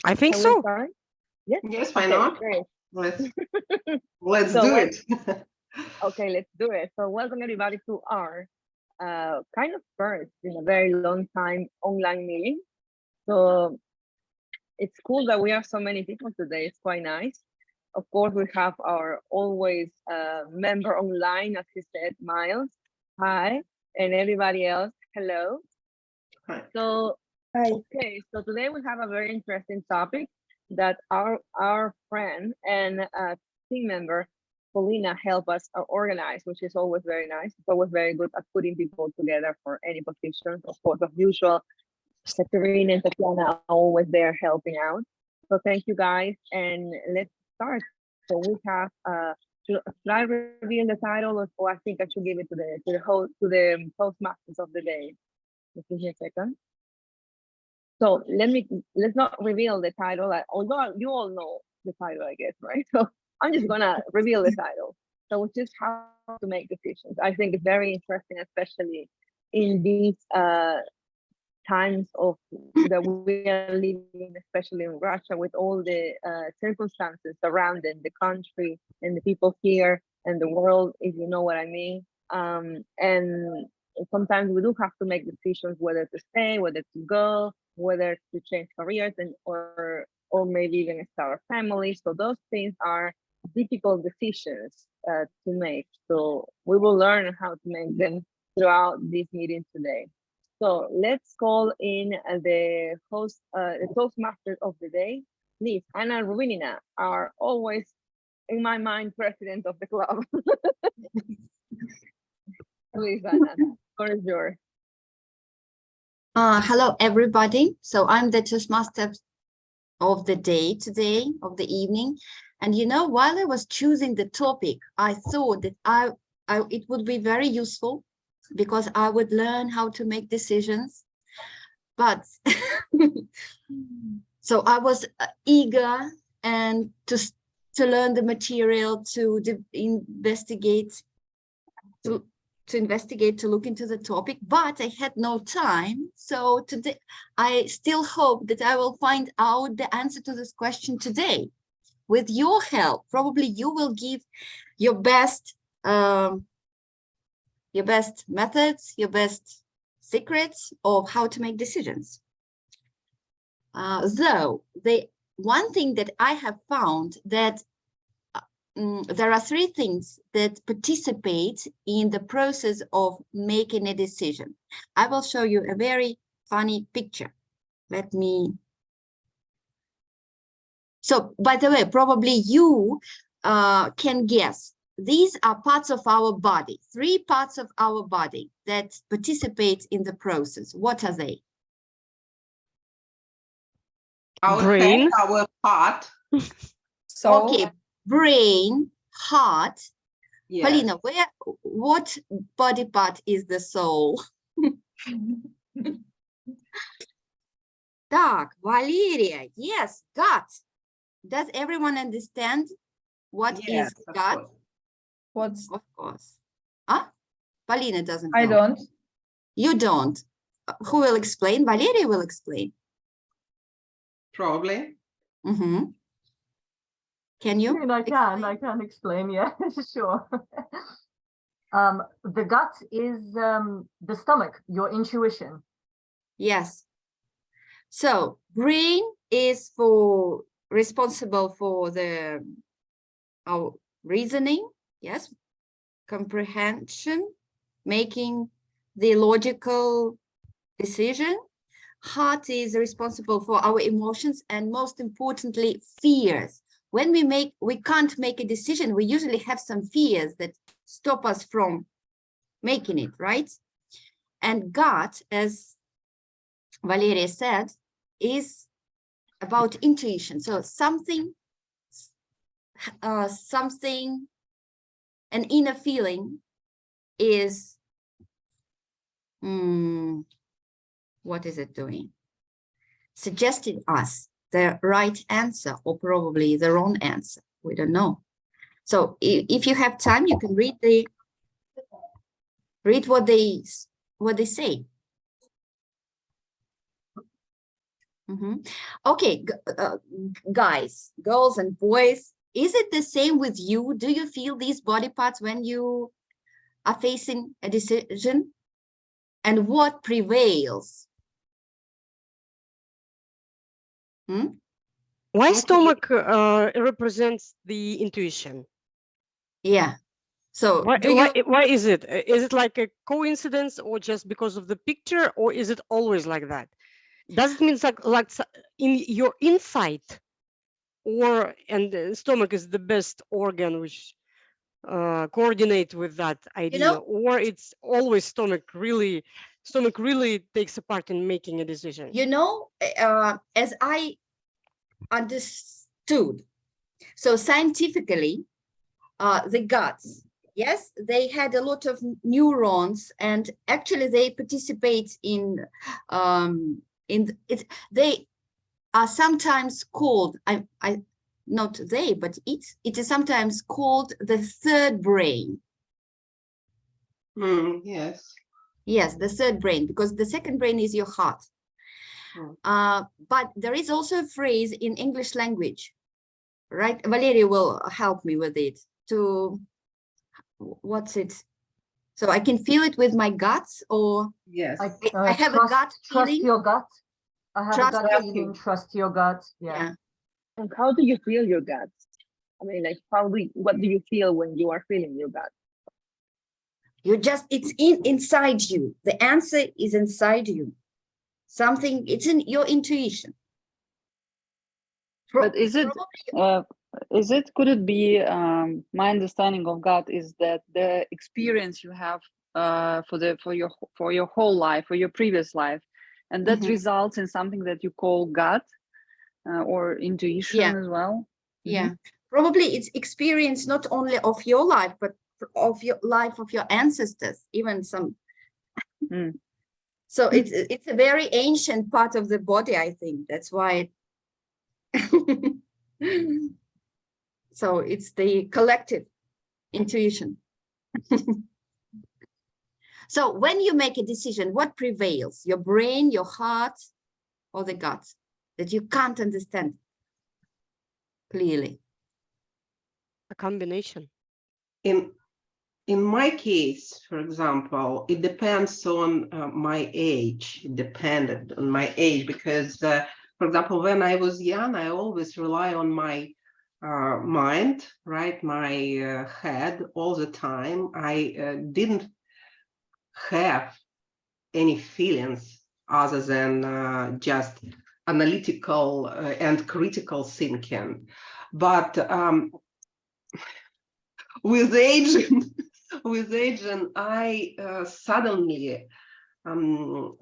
I think Can so. we start? Yes. Yes, why Okay, not? great. Let's So do it. Okay, let's do it. So welcome everybody to our kind of first in a very long time online meeting. So it's cool that we are so many people today. It's quite nice. Of course, we have our always member online, as he said, Myles. Hi, and everybody else. Hello. Hi. So Hi. okay, so today we have a very interesting topic that our friend and team member Polina help us organize, which is always very nice. It's always very good at putting people together for any positions. Of course, as usual, Ekaterina and Tatiana are always there helping out. So thank you guys, and let's start. So we have should I reveal the title, or I think I should give it to the host, to the Toastmasters of the day. Just give me a second. So let's not reveal the title. Although you all know the title, I guess, right? So I'm just gonna reveal the title. So it's just how to make decisions. I think it's very interesting, especially in these times of that we are living, especially in Russia, with all the circumstances surrounding the country and the people here and the world, if you know what I mean. And sometimes we do have to make decisions whether to stay, whether to go, whether to change careers, and or maybe even start a family. So those things are difficult decisions to make. So we will learn how to make them throughout this meeting today. So let's call in the host, the Toastmasters of the day. Please, Anna Rubinina are always, in my mind, president of the club. Please, Anna, the floor is yours. Hello, everybody. So I'm the Toastmaster of the day today, of the evening. And you know, while I was choosing the topic, I thought that it would be very useful because I would learn how to make decisions. But so I was eager and to learn the material, to investigate, to look into the topic, but I had no time. So today, I still hope that I will find out the answer to this question today. With your help, probably you will give your best methods, your best secrets of how to make decisions. Though the one thing that I have found that there are three things that participate in the process of making a decision. I will show you a very funny picture. Let me. So, by the way, probably you can guess. These are parts of our body, three parts of our body that participate in the process. What are they? Our Brain. head, our heart. So, okay, brain, heart. Yes. Polina, what body part is the soul? Так, Valeria, yes, gut. Does everyone understand what Yes, is gut? What's Of course. Huh? Polina doesn't I know. don't. You don't. Who will explain? Valeria will explain. Probably. Mm-hmm. Can you? I can explain, yeah, sure. The gut is the stomach, your intuition. Yes. So brain is responsible for our reasoning, yes, comprehension, making the logical decision. Heart is responsible for our emotions and most importantly, fears. When we can't make a decision, we usually have some fears that stop us from making it, right? And gut, as Valeria said, is about intuition. So something, an inner feeling is, what is it doing? Suggesting us the right answer or probably the wrong answer. We don't know. So if you have time, you can read what they say. Okay, guys, girls and boys, is it the same with you? Do you feel these body parts when you are facing a decision? And what prevails? Why Okay. stomach represents the intuition? Yeah. So Why is it? Is it like a coincidence or just because of the picture, or is it always like that? Does it mean like in your insight, or and the stomach is the best organ which coordinate with that idea, or it's always stomach really takes a part in making a decision? as I understood, so scientifically, the guts, yes, they had a lot of neurons, and actually they participate in it. They are sometimes called, not they, but it is sometimes called the third brain. Yes. Yes, the third brain, because the second brain is your heart. But there is also a phrase in English language, right? Valeria will help me with it. What's it? So I can feel it with my guts, or Yes. I have a gut trust feeling. your gut. I have Trust a gut your feeling. gut. Trust your gut. Yeah. And how do you feel your gut? I mean, like, what do you feel when you are feeling your gut? It's inside you. The answer is inside you. Something, it's in your intuition. But could it be, my understanding of gut is that the experience you have for your whole life, for your previous life, and that results in something that you call gut or intuition as well? Yeah, probably it's experience not only of your life, but of your life of your ancestors, even some. So it's a very ancient part of the body, I think. That's why. So it's the collective intuition. So when you make a decision, what prevails? Your brain, your heart, or the gut that you can't understand clearly? A combination. In my case, for example, it depends on my age. It depended on my age because, for example, when I was young, I always rely on my mind, right? My head all the time. I didn't have any feelings other than just analytical and critical thinking. But with aging, I suddenly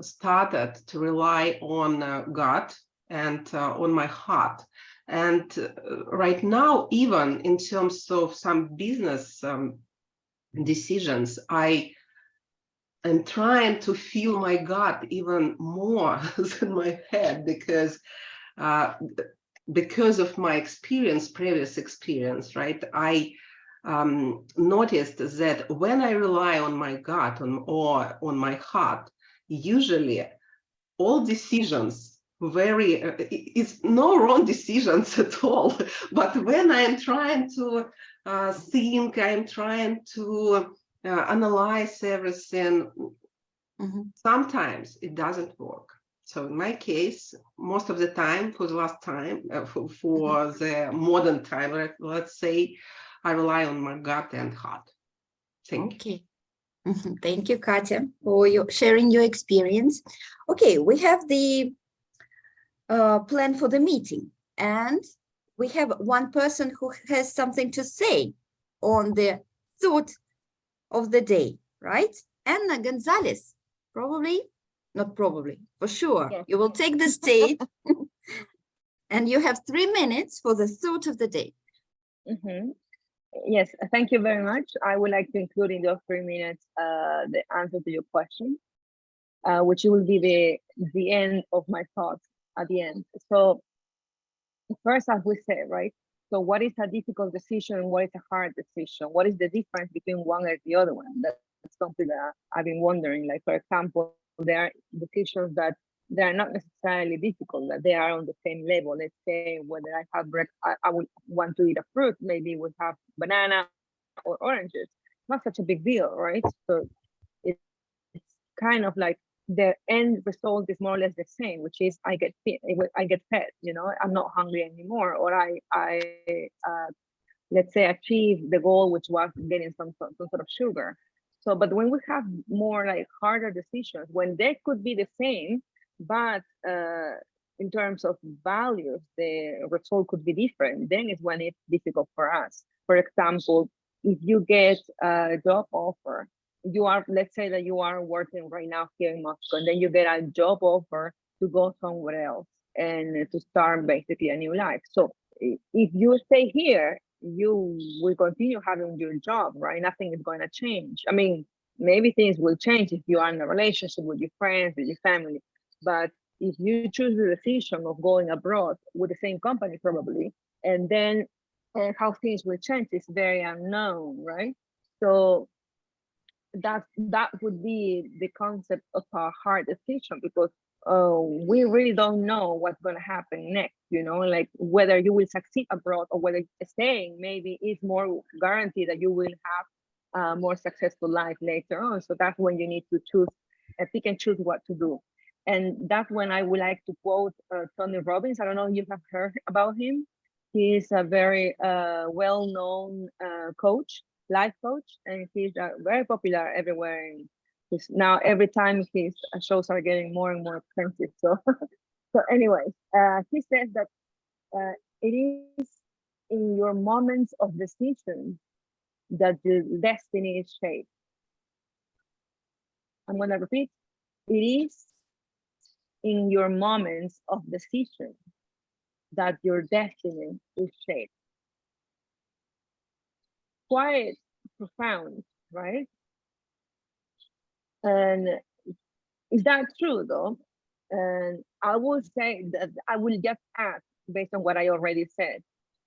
started to rely on gut and on my heart. And right now, even in terms of some business decisions, I am trying to feel my gut even more than my head because of my experience, previous experience, right? I noticed that when I rely on my gut or on my heart, usually all decisions it's no wrong decisions at all. But when I'm trying to think, I'm trying to analyze everything, sometimes it doesn't work. So in my case, most of the time, for the last time, for the modern time, let's say, I rely on my gut and heart. Thank you. Thank you, Katya, for sharing your experience. Okay, we have the plan for the meeting, and we have one person who has something to say on the thought of the day, right? Anna Gonzales, for sure. Yes. You will take the stage and you have 3 minutes for the thought of the day. Yes, thank you very much. I would like to include in those 3 minutes the answer to your question, which will be the end of my thoughts at the end. So first, as we said, right? So what is a difficult decision and what is a hard decision? What is the difference between one and the other one? That's something that I've been wondering. Like, for example, there are decisions that they are not necessarily difficult, that they are on the same level. Let's say whether I have I would want to eat a fruit, maybe we have banana or oranges. Not such a big deal, right? So it's kind of like the end result is more or less the same, which is I get fed, you know, I'm not hungry anymore, or let's say achieve the goal, which was getting some sort of sugar. So, but when we have more like harder decisions, when they could be the same, but in terms of values, the result could be different, then is when it's difficult for us. For example, if you get a job offer, you are, let's say that you are working right now here in Moscow, and then you get a job offer to go somewhere else and to start basically a new life. So if you stay here, you will continue having your job, right? Nothing is going to change. I mean, maybe things will change if you are in a relationship with your friends, with your family. But if you choose the decision of going abroad with the same company, probably, and then how things will change is very unknown, right? So that would be the concept of a hard decision, because we really don't know what's going to happen next, you know, like whether you will succeed abroad or whether staying maybe is more guaranteed that you will have a more successful life later on. So that's when you need to choose, pick and choose what to do. And that's when I would like to quote Tony Robbins. I don't know if you have heard about him. He is a very well-known coach, life coach, and he's very popular everywhere. He's now, every time his shows are getting more and more expensive. So, so anyways, he says that it is in your moments of decision that the destiny is shaped. I'm gonna repeat. It is in your moments of decision that your destiny is shaped. Quite profound, right? And is that true though? And I will say that I will just add, based on what I already said,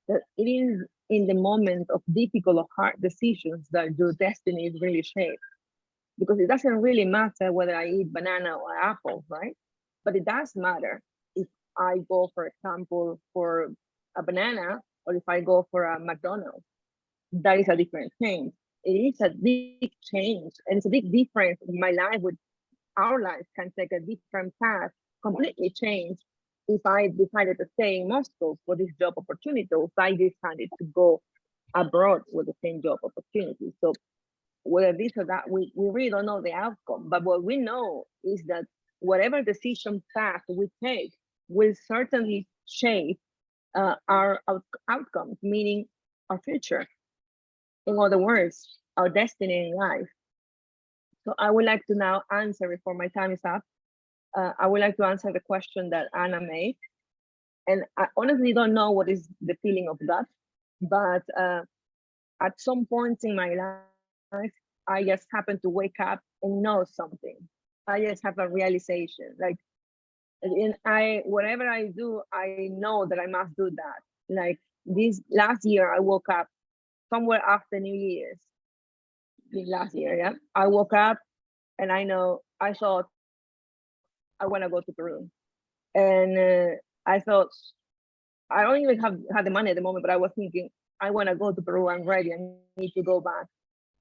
that it is in the moment of difficult or hard decisions that your destiny is really shaped. Because it doesn't really matter whether I eat banana or apple, right? But it does matter if I go, for example, for a banana, or if I go for a McDonald's. That is a different change. It is a big change, and it's a big difference in my life. With our life can take a different path, completely change. If I decided to stay in Moscow for this job opportunity, or if I decided to go abroad with the same job opportunity. So whether this or that, we really don't know the outcome. But what we know is that whatever decision path we take will certainly shape our outcomes, meaning our future. In other words, our destiny in life. So I would like to now answer, before my time is up, I would like to answer the question that Anna made. And I honestly don't know what is the feeling of that, but at some point in my life, I just happen to wake up and know something. I just have a realization, like, whatever I do, I know that I must do that. Like this last year, I woke up somewhere after New Year's. Last year, yeah, I woke up and I thought I want to go to Peru, and I thought I don't even have the money at the moment, but I was thinking I want to go to Peru. I'm ready. I need to go back,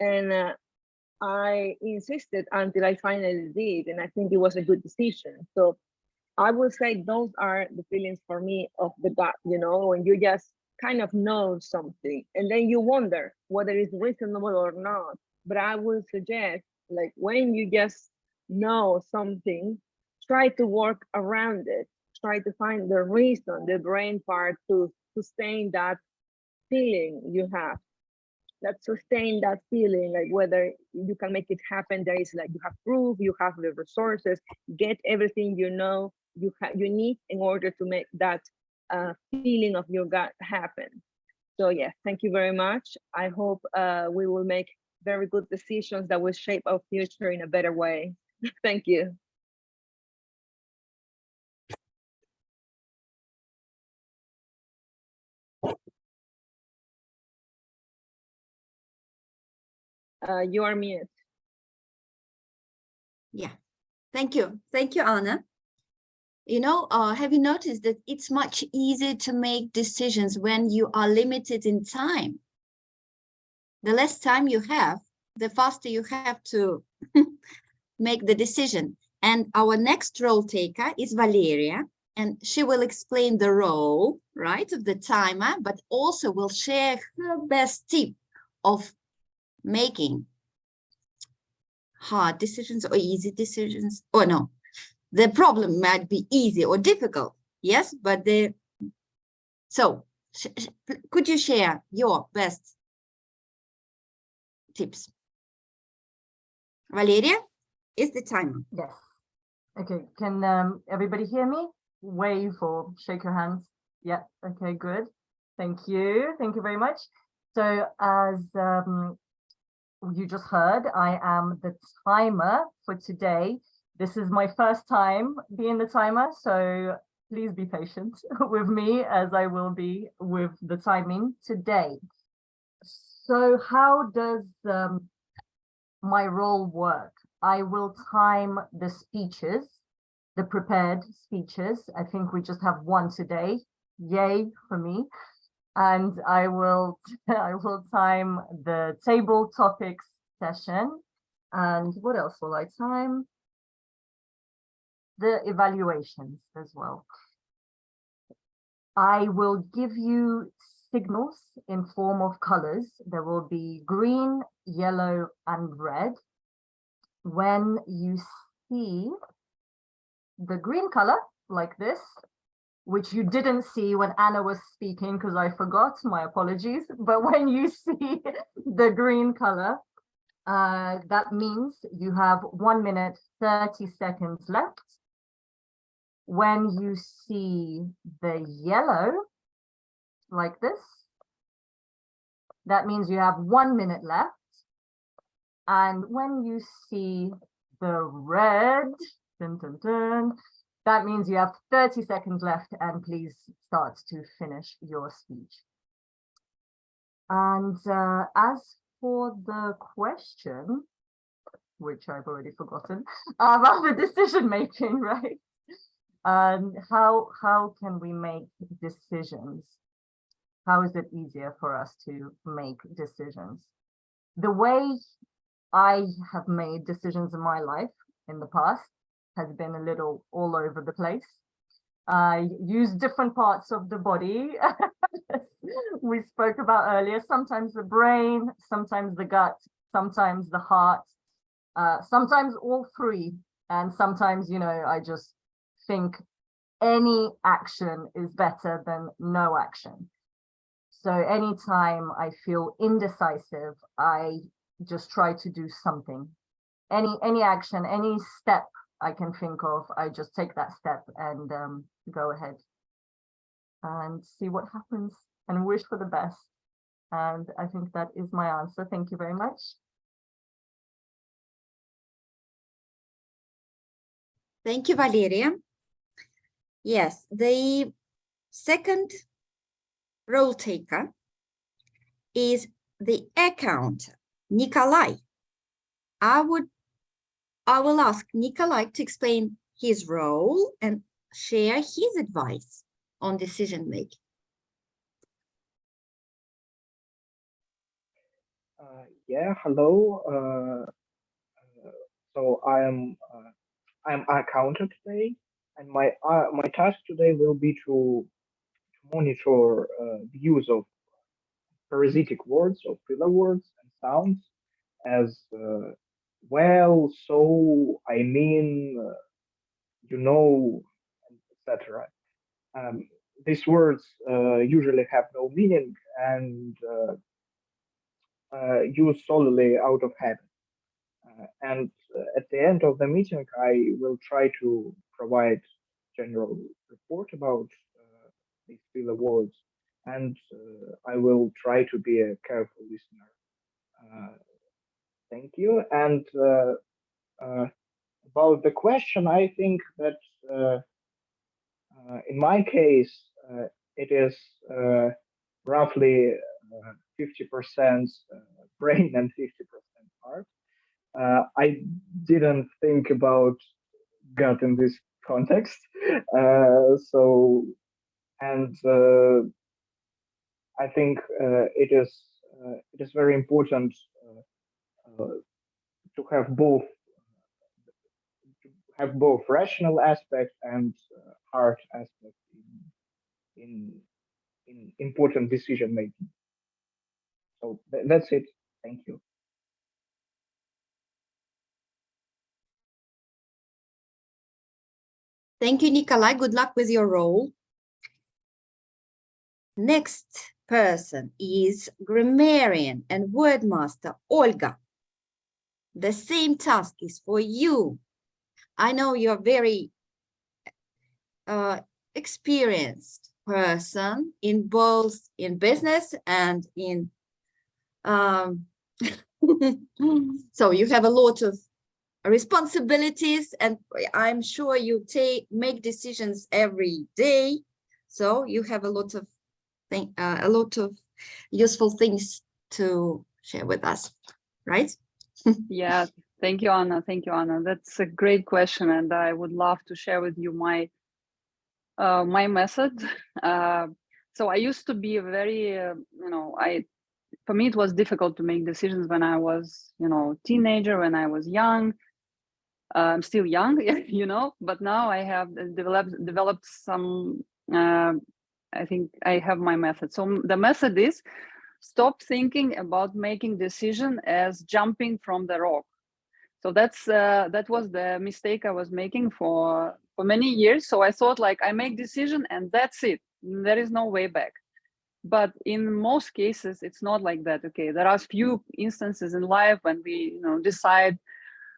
and I insisted until I finally did, and I think it was a good decision. So I would say those are the feelings for me of the gut. You know, when you just kind of know something, and then you wonder whether it's reasonable or not. But I would suggest, like, when you just know something, try to work around it. Try to find the reason, the brain part, to sustain that feeling you have. That sustain that feeling, like whether you can make it happen. There is, like, you have proof, you have the resources, get everything you know you need in order to make that feeling of your gut happen. So yeah, thank you very much. I hope we will make very good decisions that will shape our future in a better way. Thank you. You are mute. Yeah, thank you, Anna. you know, have you noticed that it's much easier to make decisions when you are limited in time? The less time you have, the faster you have to make the decision. And our next role taker is Valeria, and she will explain the role, right, of the timer, but also will share her best tip of making hard decisions or easy decisions. Or no, the problem might be easy or difficult, yes, but so could you share your best tips? Valeria is the timer. Yes. Okay, can everybody hear me? Wave or shake your hands. Yeah, okay, good. Thank you. Thank you very much. So as you just heard, I am the timer for today. This is my first time being the timer, so please be patient with me as I will be with the timing today. So how does my role work? I will time the speeches, the prepared speeches. I think we just have one today. Yay for me. And I will time the table topics session. And what else will I time? The evaluations as well. I will give you signals in form of colors. There will be green, yellow, and red. When you see the green color like this, which you didn't see when Anna was speaking because I forgot, my apologies. But when you see the green color, that means you have 1 minute, 30 seconds left. When you see the yellow like this, that means you have 1 minute left. And when you see the red, dun, dun, dun, that means you have 30 seconds left, and please start to finish your speech. And as for the question, which I've already forgotten, about the decision making, right? How can we make decisions? How is it easier for us to make decisions? The way I have made decisions in my life in the past has been a little all over the place. I use different parts of the body we spoke about earlier, sometimes the brain, sometimes the gut, sometimes the heart, sometimes all three. And sometimes, you know, I just think any action is better than no action. So anytime I feel indecisive, I just try to do something. Any action, any step I can think of, I just take that step and go ahead and see what happens and wish for the best. And I think that is my answer. Thank you very much. Thank you, Valeria. Yes, the second role taker is the accountant, Nikolay. I will ask Nikolay to explain his role and share his advice on decision making. Yeah, hello. So I'm accountant today, and my task today will be to monitor the use of parasitic words or filler words and sounds as well. So I mean, you know, etc. These words usually have no meaning and used solely out of habit. And at the end of the meeting, I will try to provide general report about these filler words, and I will try to be a careful listener. Thank you. And about the question, I think that in my case, it is roughly 50% brain and 50% heart. I didn't think about gut in this context, So, and I think it is very important to have both rational aspect and hard aspect in important decision making. So that's it. Thank you. Thank you, Nikolay. Good luck with your role. Next person is Grammarian and Wordmaster Olga. The same task is for you. I know you're very experienced person in both in business and in so you have a lot of responsibilities, and I'm sure you make decisions every day, so you have a lot of useful things to share with us, right? Yeah, thank you, Anna. Thank you, Anna. That's a great question, and I would love to share with you my my method. So I used to be a very, for me it was difficult to make decisions when I was, teenager, when I was young. I'm still young, but now I have developed some. I think I have my method. So the method is stop thinking about making decision as jumping from the rock. So that was the mistake I was making for many years. So I thought like I make decision and that's it. There is no way back. But in most cases, it's not like that. Okay, there are few instances in life when we decide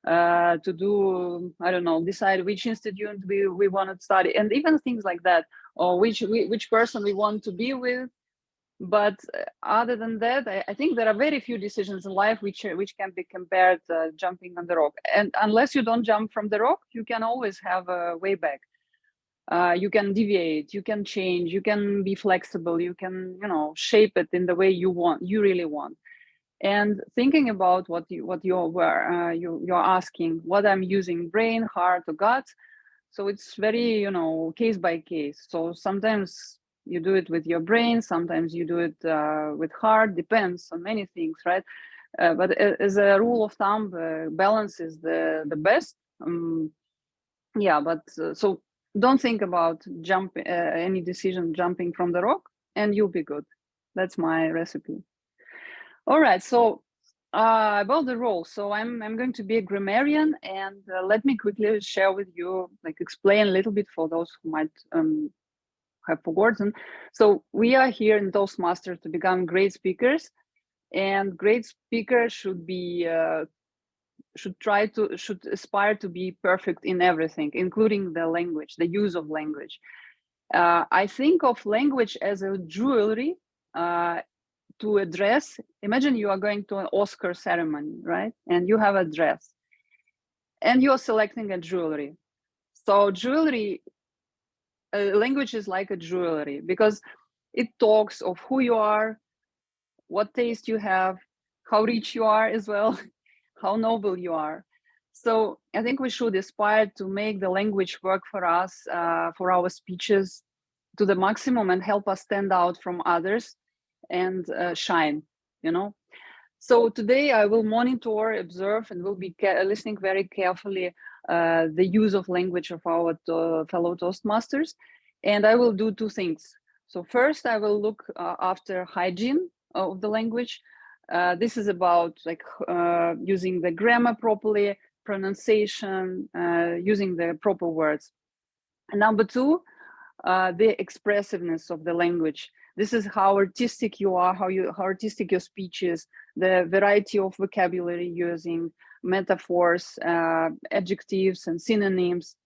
to do, I don't know, decide which institute we want to study, and even things like that, or which person we want to be with. But other than that, I think there are very few decisions in life which can be compared jumping on the rock. And unless you don't jump from the rock, you can always have a way back. You can deviate, you can change, you can be flexible, you can shape it in the way you really want. And thinking about what you're asking, what I'm using, brain, heart, or gut. So it's very case by case. So sometimes you do it with your brain, sometimes you do it with heart, depends on many things, right? But as a rule of thumb, balance is the best. Yeah, but so don't think about any decision jumping from the rock, and you'll be good. That's my recipe. All right, so about the role. So I'm going to be a grammarian, and let me quickly share with you, explain a little bit for those who might have forgotten. So we are here in Toastmaster to become great speakers, and great speakers should aspire to be perfect in everything, including the language, the use of language. I think of language as a jewelry to a dress. Imagine you are going to an Oscar ceremony, right? And you have a dress, and you're selecting a jewelry. So jewelry, language is like a jewelry because it talks of who you are, what taste you have, how rich you are as well, how noble you are. So I think we should aspire to make the language work for us, for our speeches to the maximum, and help us stand out from others and shine, So today I will monitor, observe, and will be listening very carefully the use of language of our fellow Toastmasters. And I will do two things. So first, I will look after hygiene of the language. This is about using the grammar properly, pronunciation, using the proper words. And number two, the expressiveness of the language. This is how artistic you are, how artistic your speech is, the variety of vocabulary using, metaphors, adjectives and synonyms,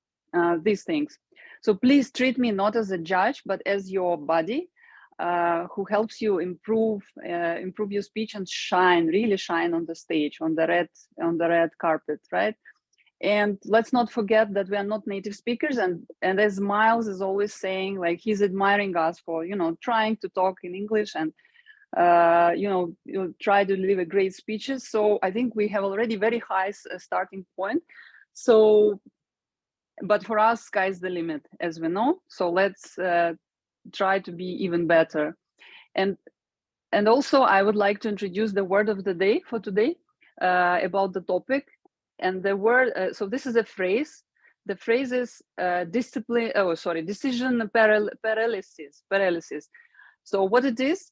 these things. So please treat me not as a judge, but as your buddy who helps you improve your speech and really shine on the stage, on the red carpet, right? And let's not forget that we are not native speakers, and as Myles is always saying, he's admiring us for trying to talk in English and try to deliver great speeches. So I think we have already very high starting point. So but for us, sky's the limit, as we know. So let's try to be even better. And also, I would like to introduce the word of the day for today about the topic. And the word, so this is a phrase. The phrase is decision paralysis. So what it is,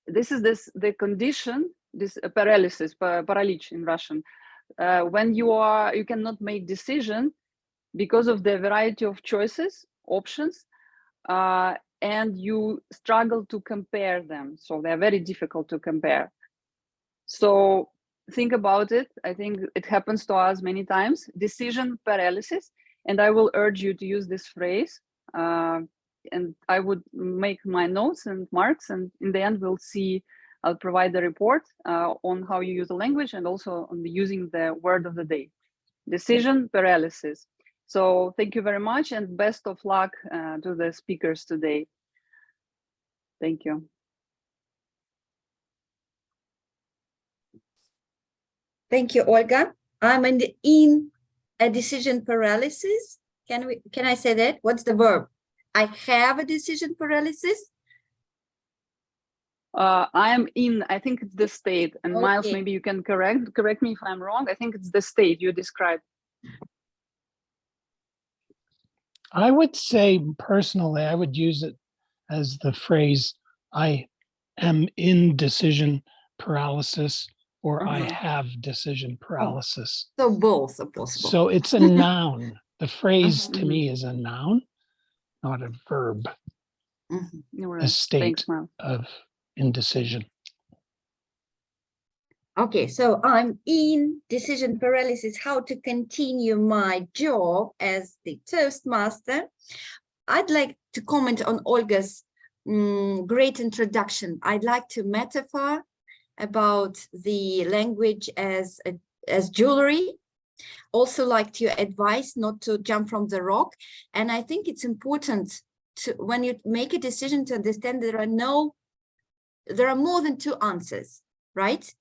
this is the condition, this paralysis, paralych in Russian, when you cannot make decision because of the variety of choices, options, and you struggle to compare them. So they're very difficult to compare. So think about it. I think it happens to us many times, decision paralysis. And I will urge you to use this phrase. And I would make my notes and marks. And in the end, we'll see, I'll provide the report on how you use the language and also on using the word of the day. Decision paralysis. So thank you very much and best of luck to the speakers today. Thank you. Thank you, Olga. I'm in a decision paralysis. Can I say that? What's the verb? I have a decision paralysis. I am in, I think it's the state, and Okay. Myles, maybe you can correct me if I'm wrong. I think it's the state you described. I would say personally, I would use it as the phrase, I am in decision paralysis, or I have decision paralysis. So both are possible. So it's a noun. The phrase to me is a noun, not a verb, a state of indecision. Okay, so I'm in decision paralysis, how to continue my job as the Toastmaster. I'd like to comment on Olga's great introduction. I'd like to metaphor about the language as jewelry. Also like to advise not to jump from the rock. And I think it's important to, when you make a decision, to understand there are more than two answers, right?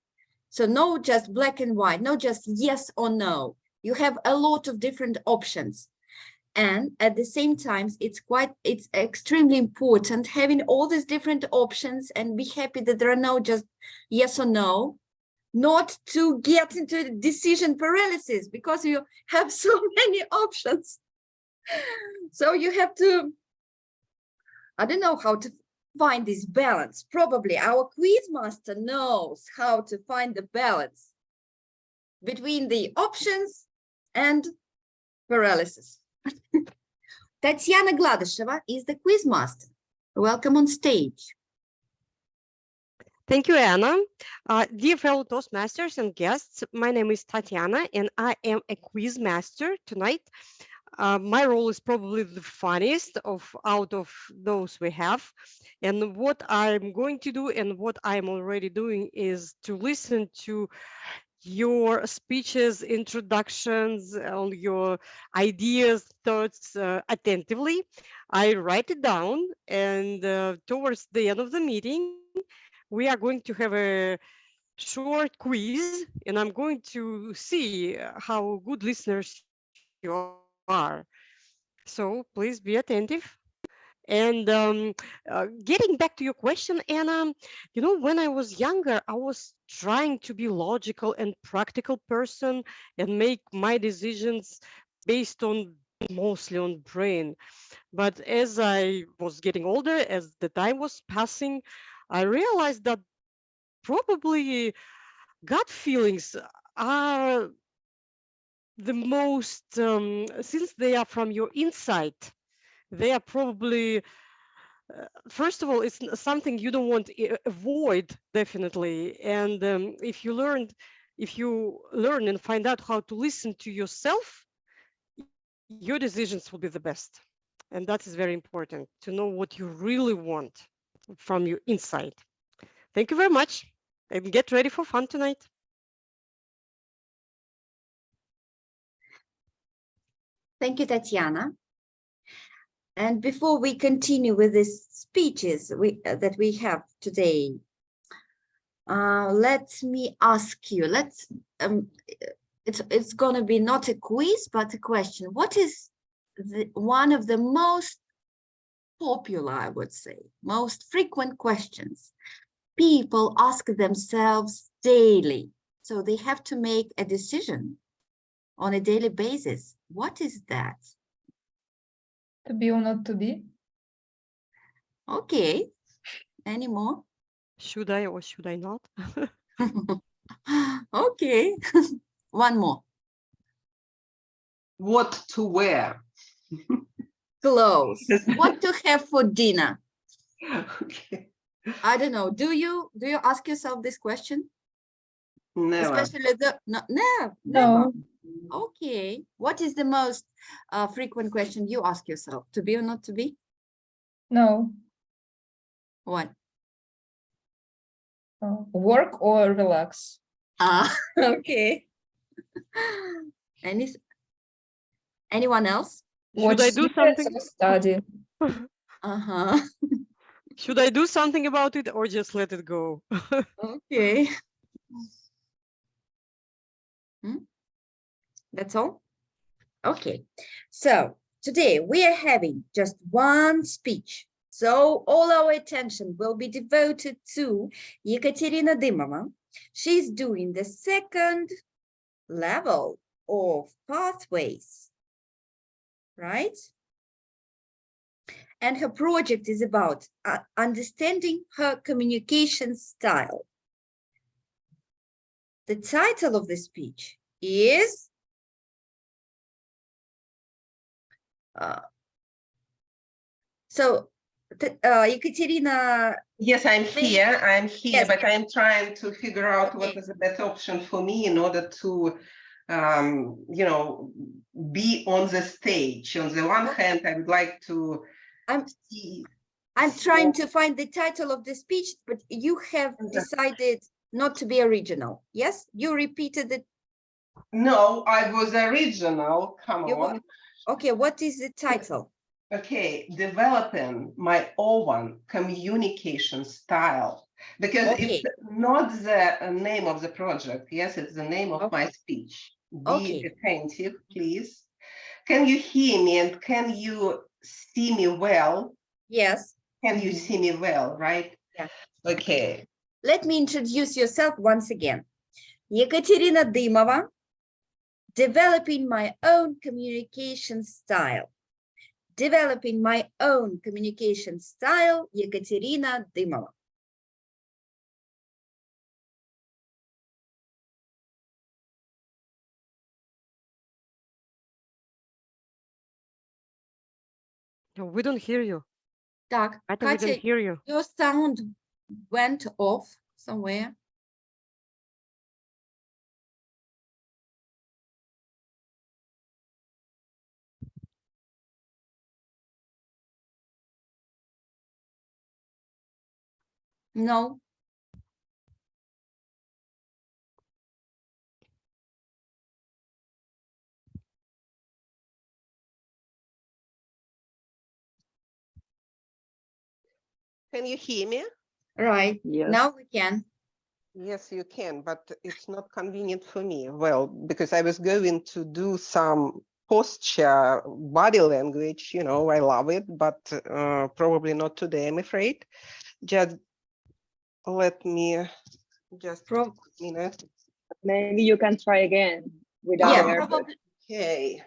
So no just black and white, no just yes or no. You have a lot of different options. And at the same time, it's extremely important having all these different options and be happy that there are no just yes or no, not to get into decision paralysis because you have so many options. So you have to, I don't know how to find this balance. Probably our QuizMaster knows how to find the balance between the options and paralysis. Tatiana Gladysheva is the QuizMaster. Welcome on stage. Thank you, Anna. Dear fellow Toastmasters and guests, my name is Tatiana and I am a QuizMaster tonight. My role is probably the funniest out of those we have. And what I'm going to do and what I'm already doing is to listen to your speeches, introductions, all your ideas, thoughts attentively. I write it down, and towards the end of the meeting, we are going to have a short quiz, and I'm going to see how good listeners you are. So please be attentive. And getting back to your question, Anna, you know, when I was younger, I was trying to be logical and practical person and make my decisions based on mostly on brain. But as I was getting older, as the time was passing, I realized that probably gut feelings are the most, since they are from your inside, they are probably, first of all, it's something you don't want to avoid, definitely. And if you learn and find out how to listen to yourself, your decisions will be the best. And that is very important, to know what you really want from your inside. Thank you very much, and get ready for fun tonight. Thank you, Tatiana. And before we continue with these speeches that we have today, let me ask you, it's going to be not a quiz, but a question. What is one of the most popular, I would say, most frequent questions people ask themselves daily. So they have to make a decision on a daily basis. What is that? To be or not to be? Okay. Any more? Should I or should I not? Okay. One more. What to wear? Clothes. What to have for dinner? Okay. I don't know. Do you ask yourself this question? Never. Especially the no, never. No. Okay. What is the most frequent question you ask yourself? To be or not to be? No. What? Work or relax? Ah, okay. Anyone else? Should I do series something? or study? Uh-huh. Should I do something about it or just let it go? Okay. That's all? Okay. So today we are having just one speech. So all our attention will be devoted to Ekaterina Dymova. She's doing the second level of pathways, right? And her project is about understanding her communication style. The title of the speech is Ekaterina. Yes, I'm here. I'm here, Yes. but I'm trying to figure out what Okay. is the best option for me in order to, you know, be on the stage. On the one hand, I would like to see. I'm trying to find the title of the speech, but you have decided not to be original. Yes, you repeated it. No, I was original. Come You on. Okay, what is the title? Okay, developing my own communication style, because Okay. it's not the name of the project. Yes, it's the name of my speech. Be Okay. attentive, please. Can you hear me and can you see me well? Yes. Can you see me well, right? Yeah. Okay. Let me introduce yourself once again. Ekaterina Dymova, developing my own communication style. Developing my own communication style, Ekaterina Dymova. No, we don't hear you. Так, I think we don't Katya, hear you. your sound went off somewhere. No. Can you hear me? Right. Yes. Now we can. Yes, you can, but it's not convenient for me. Well, because I was going to do some posture, body language, you know, I love it, but probably not today, I'm afraid. Just let me just a minute. Maybe you can try again without Yeah, an AirPod. probably. Okay.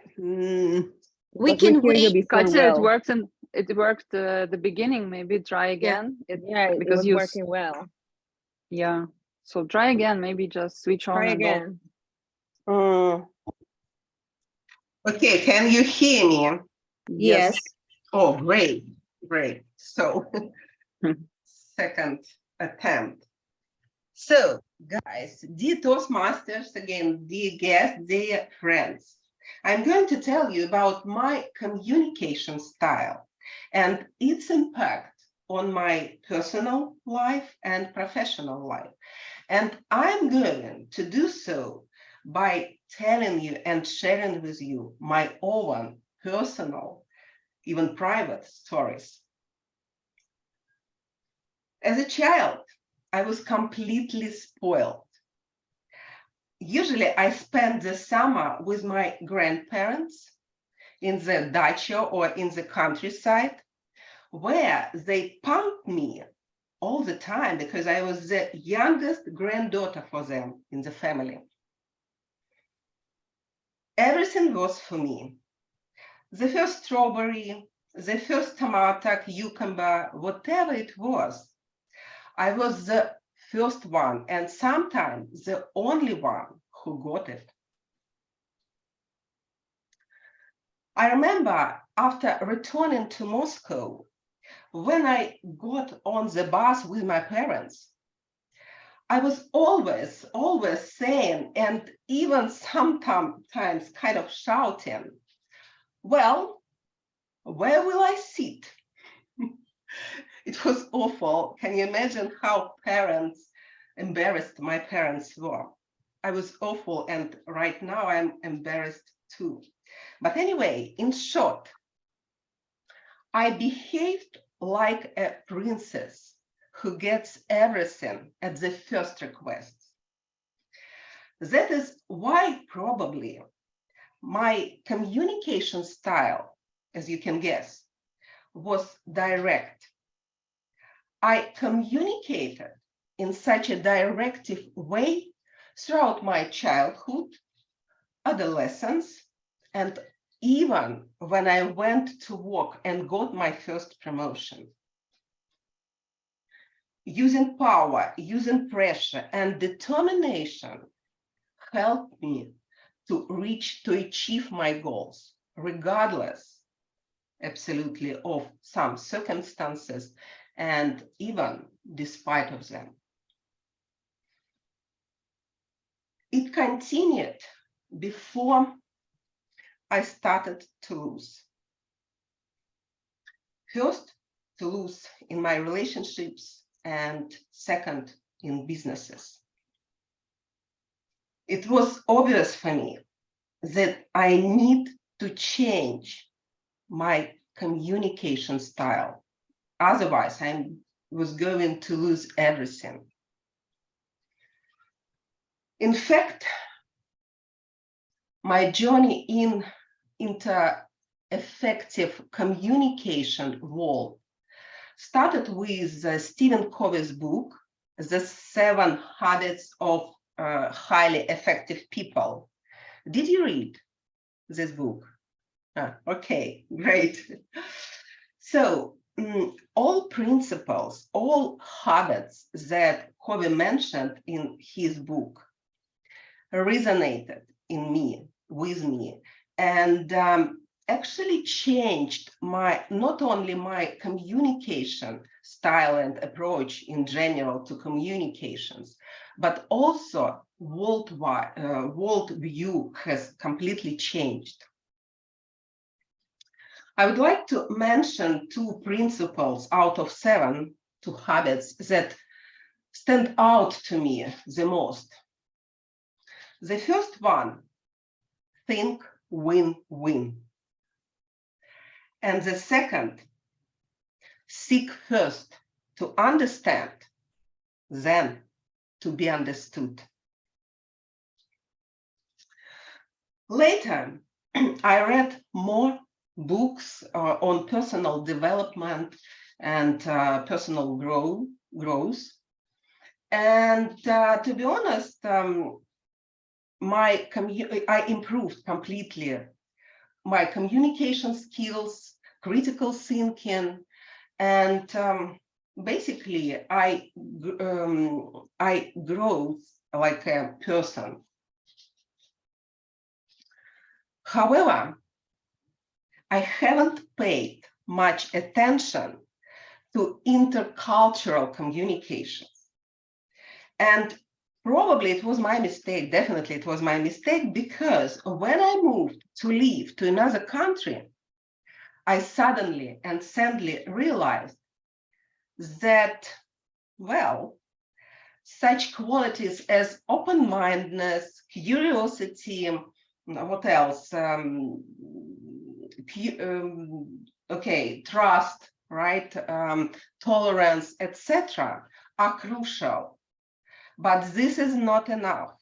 We Because can hear you wait. before Katya, well. it worked the beginning. Maybe try again. Yeah, it because was you working well. Yeah. So try again. Maybe just switch on Try and off. again. Okay, can you hear me? Yes. Oh, great, great. So, second attempt. So, guys, dear Toastmasters, again, dear guests, dear friends, I'm going to tell you about my communication style and its impact on my personal life and professional life. And I'm going to do so by telling you and sharing with you my own personal, even private stories. As a child, I was completely spoiled. Usually I spent the summer with my grandparents in the dacha or in the countryside, where they pumped me all the time because I was the youngest granddaughter for them in the family. Everything was for me. The first strawberry, the first tomato, cucumber, whatever it was, I was the first one and sometimes the only one who got it. I remember after returning to Moscow, when I got on the bus with my parents, I was always saying, and even sometimes kind of shouting, well, where will I sit? It was awful. Can you imagine how embarrassed my parents were? I was awful, and right now I'm embarrassed too. But anyway, in short, I behaved like a princess who gets everything at the first request. That is why probably my communication style, as you can guess, was direct. I communicated in such a directive way throughout my childhood, adolescence, and even when I went to work and got my first promotion. Using power, using pressure, and determination helped me to achieve my goals, regardless, absolutely, of some circumstances, and even despite of them. It continued before I started to lose. First, to lose in my relationships, and second, in businesses. It was obvious for me that I need to change my communication style. Otherwise, I was going to lose everything. In fact, my journey into effective communication world started with Stephen Covey's book, The 7 Habits of Highly Effective People. Did you read this book? Okay, great. So all principles, all habits that Covey mentioned in his book resonated in me, with me, and actually changed not only my communication style and approach in general to communications, but also world view has completely changed. I would like to mention 2 principles out of 7, 2 habits that stand out to me the most. The first one, think win-win. And the second, seek first to understand, then to be understood. Later, I read more books on personal development and personal growth. And to be honest, I improved completely my communication skills, critical thinking, and basically I grew like a person. However, I haven't paid much attention to intercultural communications. And probably it was my mistake, definitely it was my mistake, because when I moved to live to another country, I suddenly and sadly realized that, well, such qualities as open-mindedness, curiosity, what else? Trust, right? Tolerance, etc., are crucial. But this is not enough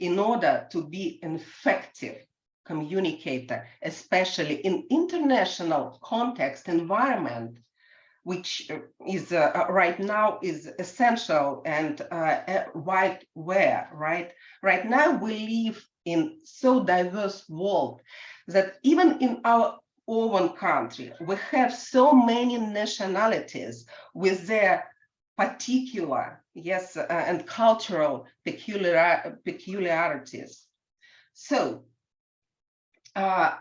in order to be effective communicator, especially in international context environment, which is right now is essential and wideware, right? Right now we live in so diverse world that even in our own country, we have so many nationalities with their particular, yes, and cultural peculiarities. So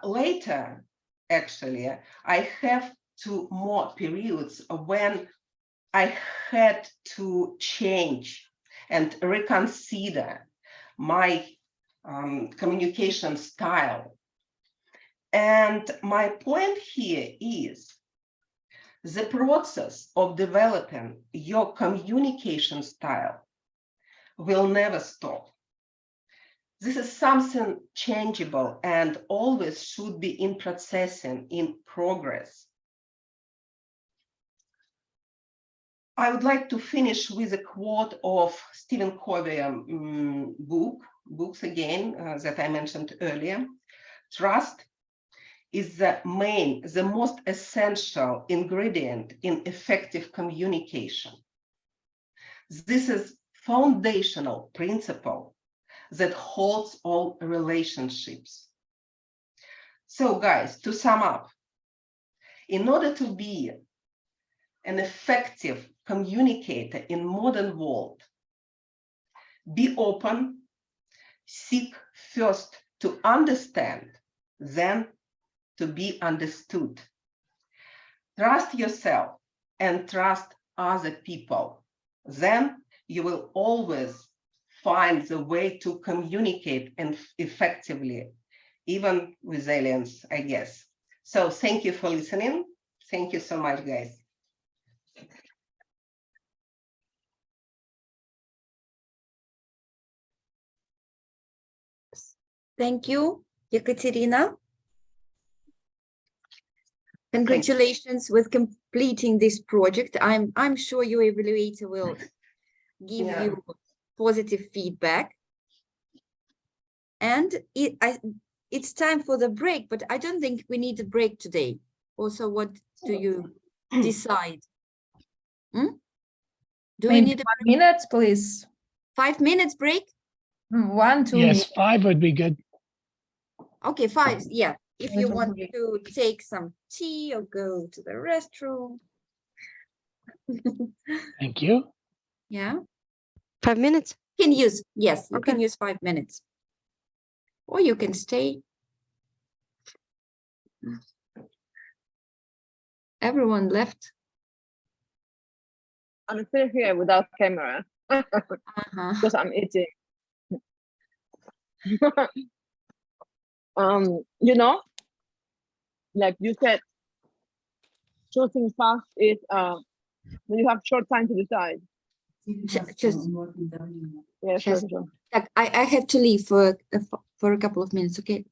later, actually, I have two more periods when I had to change and reconsider my communication style. And my point here is the process of developing your communication style will never stop. This is something changeable and always should be in processing, in progress. I would like to finish with a quote of Stephen Covey's books again, that I mentioned earlier. Trust is the most essential ingredient in effective communication. This is foundational principle that holds all relationships. So guys, to sum up, in order to be an effective communicator in modern world, be open, seek first to understand, then to be understood. Trust yourself and trust other people. Then you will always find the way to communicate and effectively, even with aliens, I guess. So thank you for listening. Thank you so much, guys. Thank you, Ekaterina. Congratulations with completing this project. I'm sure your evaluator will give you positive feedback. And it's time for the break, but I don't think we need a break today. Also, what do you decide? Do we Maybe need a 1 minute, please. 5 minutes break? 1, 2 Yes, minutes. 5 would be good. Okay, 5, yeah. If you Little want break. to take some tea or go to the restroom. Thank you. Yeah. 5 minutes? You can use, yes, you Okay. can use 5 minutes. Or you can stay. Everyone left. I'm still here without camera Uh-huh. because I'm eating. You know, like you said, choosing fast is when you have short time to decide. Just, Yeah, sure, Just- sure. like, I have to leave for a couple of minutes, okay?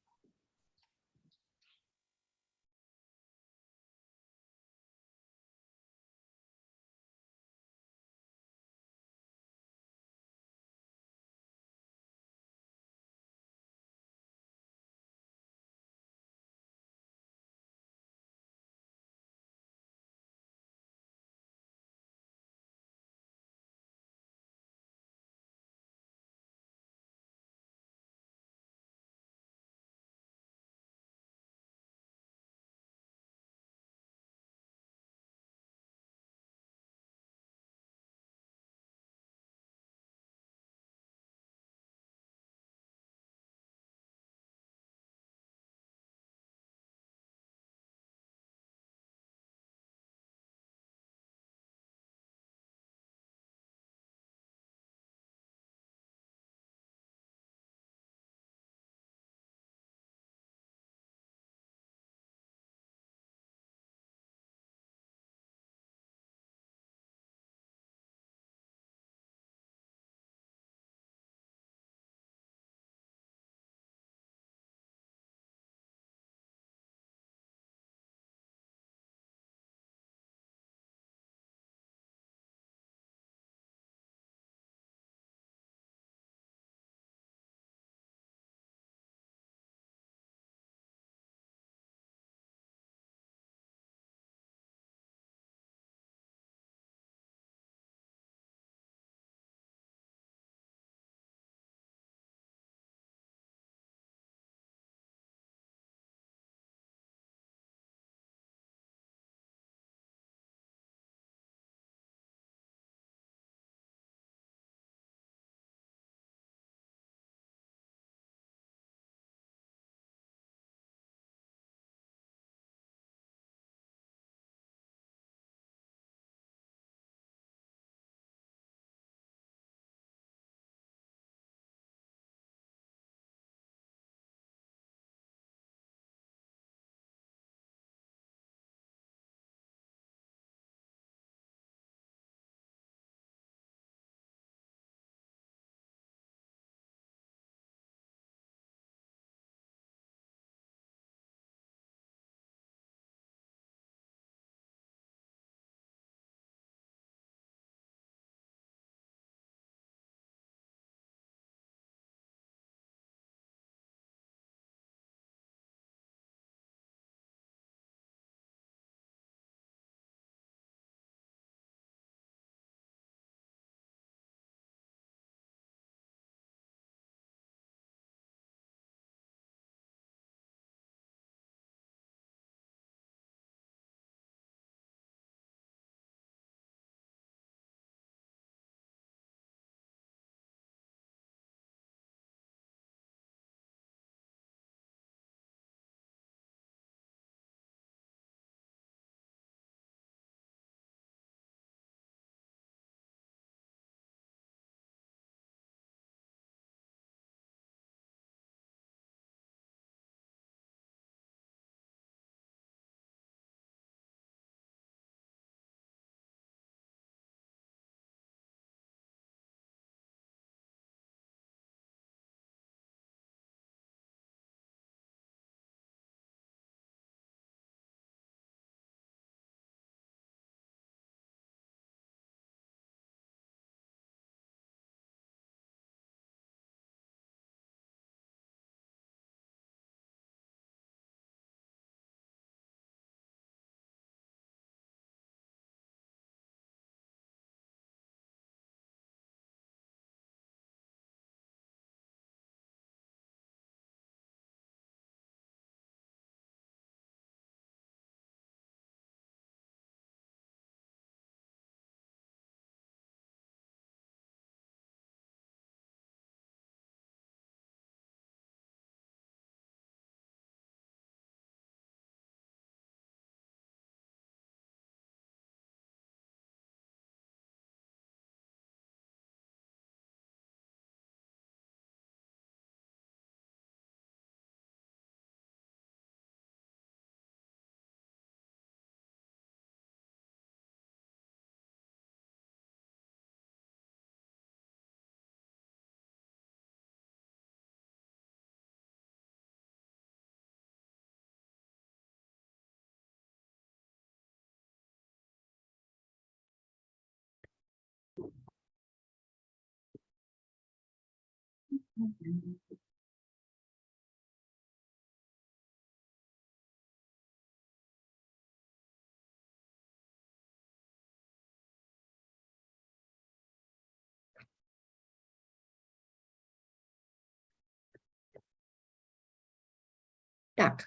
Так.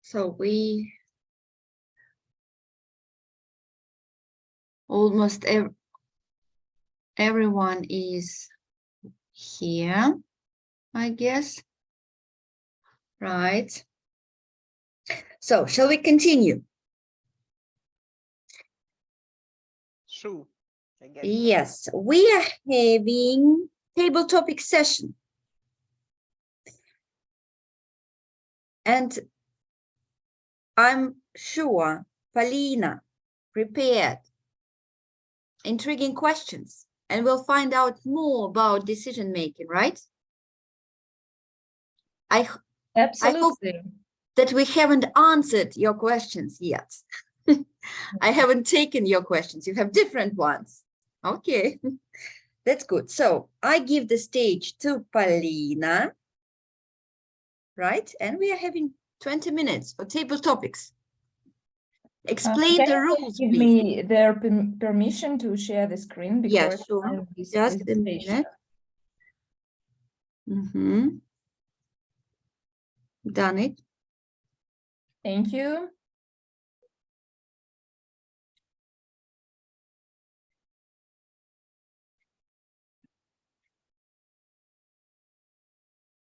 So we almost everyone is here, I guess. Right. So shall we continue? Sure. I guess. Yes, we are having table topic session. And I'm sure Polina prepared intriguing questions, and we'll find out more about decision making, right? I hope Absolutely. that we haven't answered your questions yet. I haven't taken your questions. You have different ones. Okay, that's good. So I give the stage to Polina, right? And we are having 20 minutes for table topics. Explain Can the you rules, give please. me their permission to share the screen Yeah, before sure. starting this Just a presentation? minute. Done it. Thank you.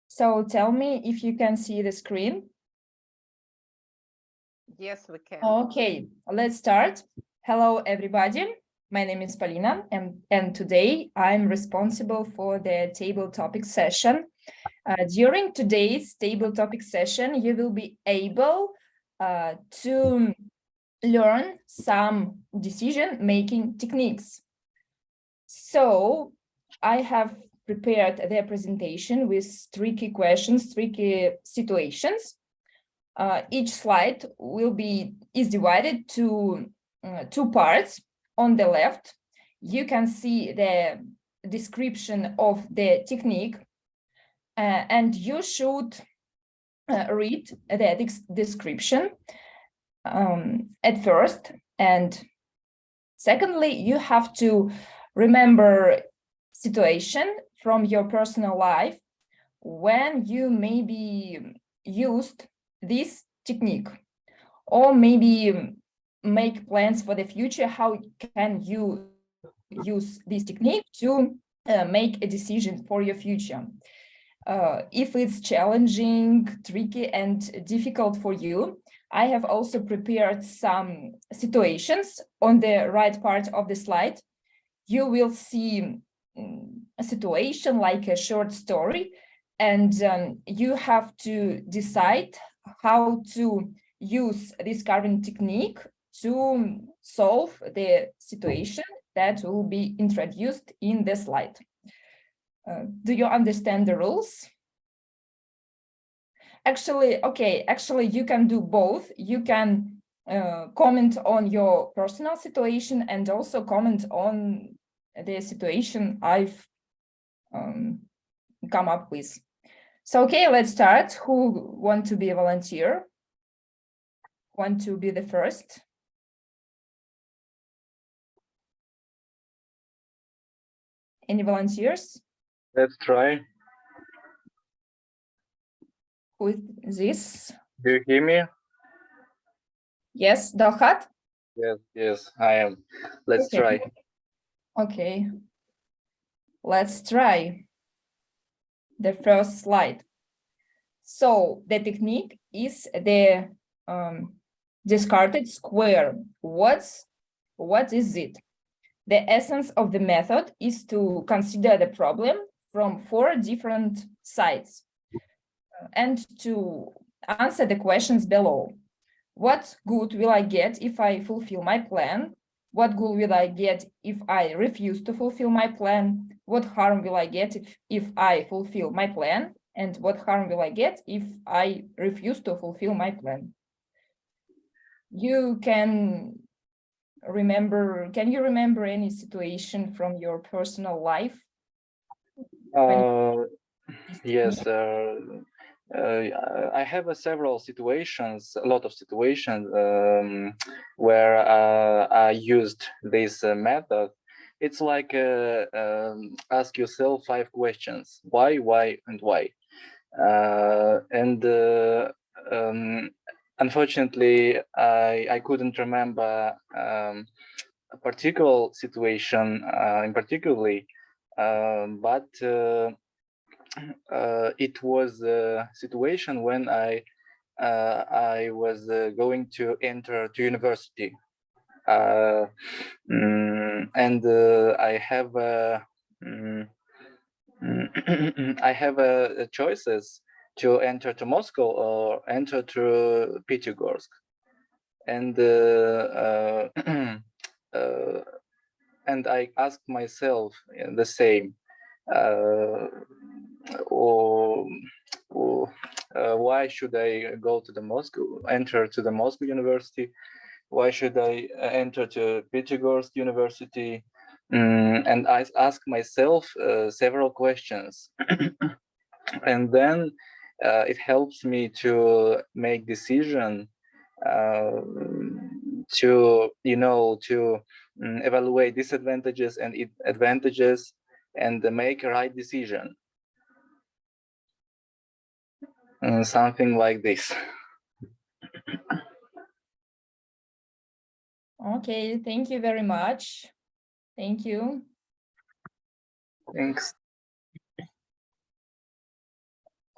So tell me if you can see the screen. Yes, we can. Okay, let's start. Hello, everybody. My name is Polina, and today I'm responsible for the table topic session. During today's table topic session, you will be able to learn some decision-making techniques. So I have prepared their presentation with tricky questions, tricky situations. Each slide is divided to 2 parts. On the left, you can see the description of the technique, and you should read the description at first, and secondly, you have to remember situation from your personal life when you maybe used this technique, or maybe make plans for the future. How can you use this technique to make a decision for your future? If it's challenging, tricky, and difficult for you, I have also prepared some situations on the right part of the slide. You will see a situation like a short story, and you have to decide how to use this current technique to solve the situation that will be introduced in the slide. Do you understand the rules? Actually, you can do both. You can comment on your personal situation and also comment on the situation I've come up with. So, okay, let's start. Who want to be a volunteer? Want to be the first? Any volunteers? Let's try. Who is this? Do you hear me? Yes, Dalhat? Yes, I am. Let's try. Okay. Let's try the first slide. So the technique is the discarded square. What is it? The essence of the method is to consider the problem from 4 different sides and to answer the questions below. What good will I get if I fulfill my plan? What good will I get if I refuse to fulfill my plan? What harm will I get if I fulfill my plan? And what harm will I get if I refuse to fulfill my plan? You can you remember any situation from your personal life Yes, I have several situations, a lot of situations where I used this method. It's like ask yourself 5 questions: why, and why. Unfortunately, I couldn't remember a particular situation in particularly, but it was a situation when I was going to enter to university, and I have I have choices to enter to Moscow or enter to Pyatigorsk, and and I asked myself the same. Why should I go to the Moscow, enter to the Moscow University? Why should I enter to Pyatigorsk University? And I ask myself several questions, and then it helps me to make decision, to evaluate disadvantages and advantages, and make a right decision. Something like this. Okay, thank you very much. Thank you. Thanks.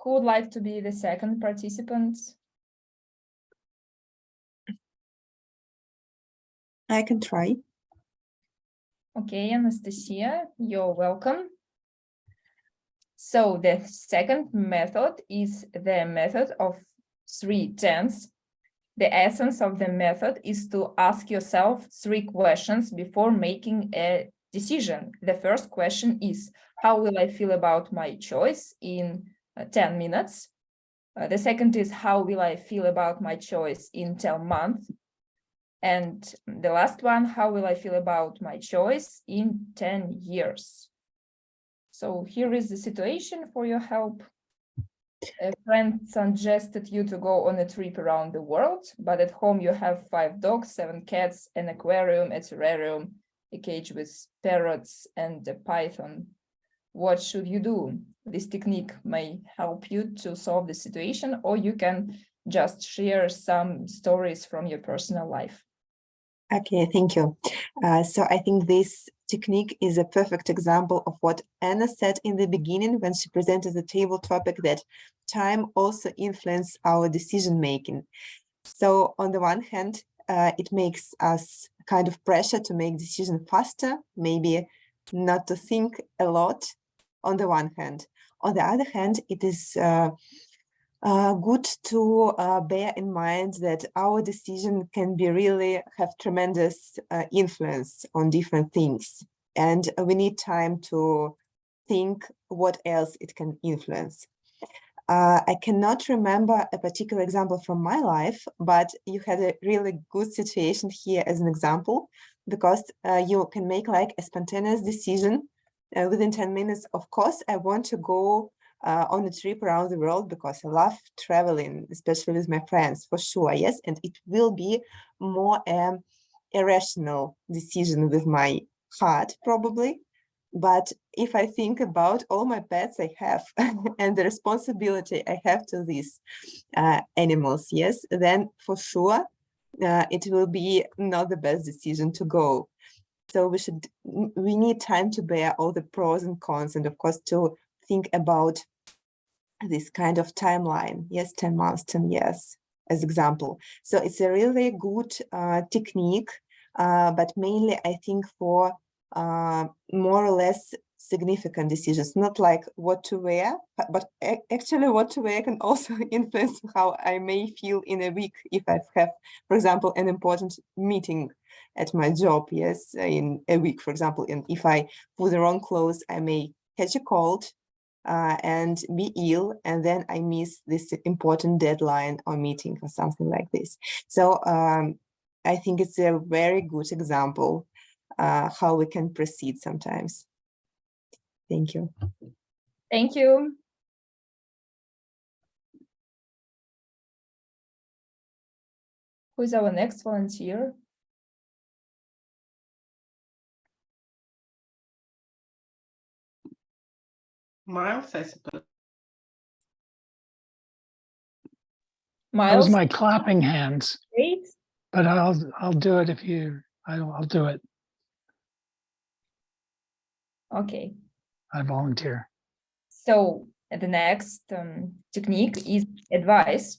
Who would like to be the second participant? I can try. Okay, Anastasiya, you're welcome. So the second method is the method of 3 tenths. The essence of the method is to ask yourself 3 questions before making a decision. The first question is, how will I feel about my choice in 10 minutes? The second is, how will I feel about my choice in 10 months? And the last one, how will I feel about my choice in 10 years? So here is the situation for your help. A friend suggested you to go on a trip around the world, but at home you have 5 dogs, 7 cats, an aquarium, a terrarium, a cage with parrots, and a python. What should you do? This technique may help you to solve the situation, or you can just share some stories from your personal life. Okay, thank you. So I think this technique is a perfect example of what Anna said in the beginning when she presented the table topic, that time also influences our decision making. So on the one hand, it makes us kind of pressure to make decision faster, maybe not to think a lot on the one hand. On the other hand, it is good to bear in mind that our decision can be really have tremendous influence on different things. And we need time to think what else it can influence. I cannot remember a particular example from my life, but you had a really good situation here as an example, because you can make like a spontaneous decision within 10 minutes. Of course, I want to go on a trip around the world because I love traveling, especially with my friends, for sure, yes. And it will be more a rational decision with my heart, probably. But if I think about all my pets I have and the responsibility I have to these animals, yes, then for sure it will be not the best decision to go. So we need time to bear all the pros and cons, and of course to think about this kind of timeline, yes, 10 months, 10 years as example. So it's a really good technique, but mainly I think for more or less significant decisions, not like what to wear, but actually what to wear can also influence how I may feel in a week if I have, for example, an important meeting at my job, yes, in a week, for example. And if I put the wrong clothes, I may catch a cold and be ill, and then I miss this important deadline or meeting or something like this. So I think it's a very good example how we can proceed sometimes. Thank you. Thank you. Who's our next volunteer? Myles, I suppose. That was Myles, my clapping hands, great. but I'll do it if you, I'll do it. Okay. I volunteer. So the next technique is advice.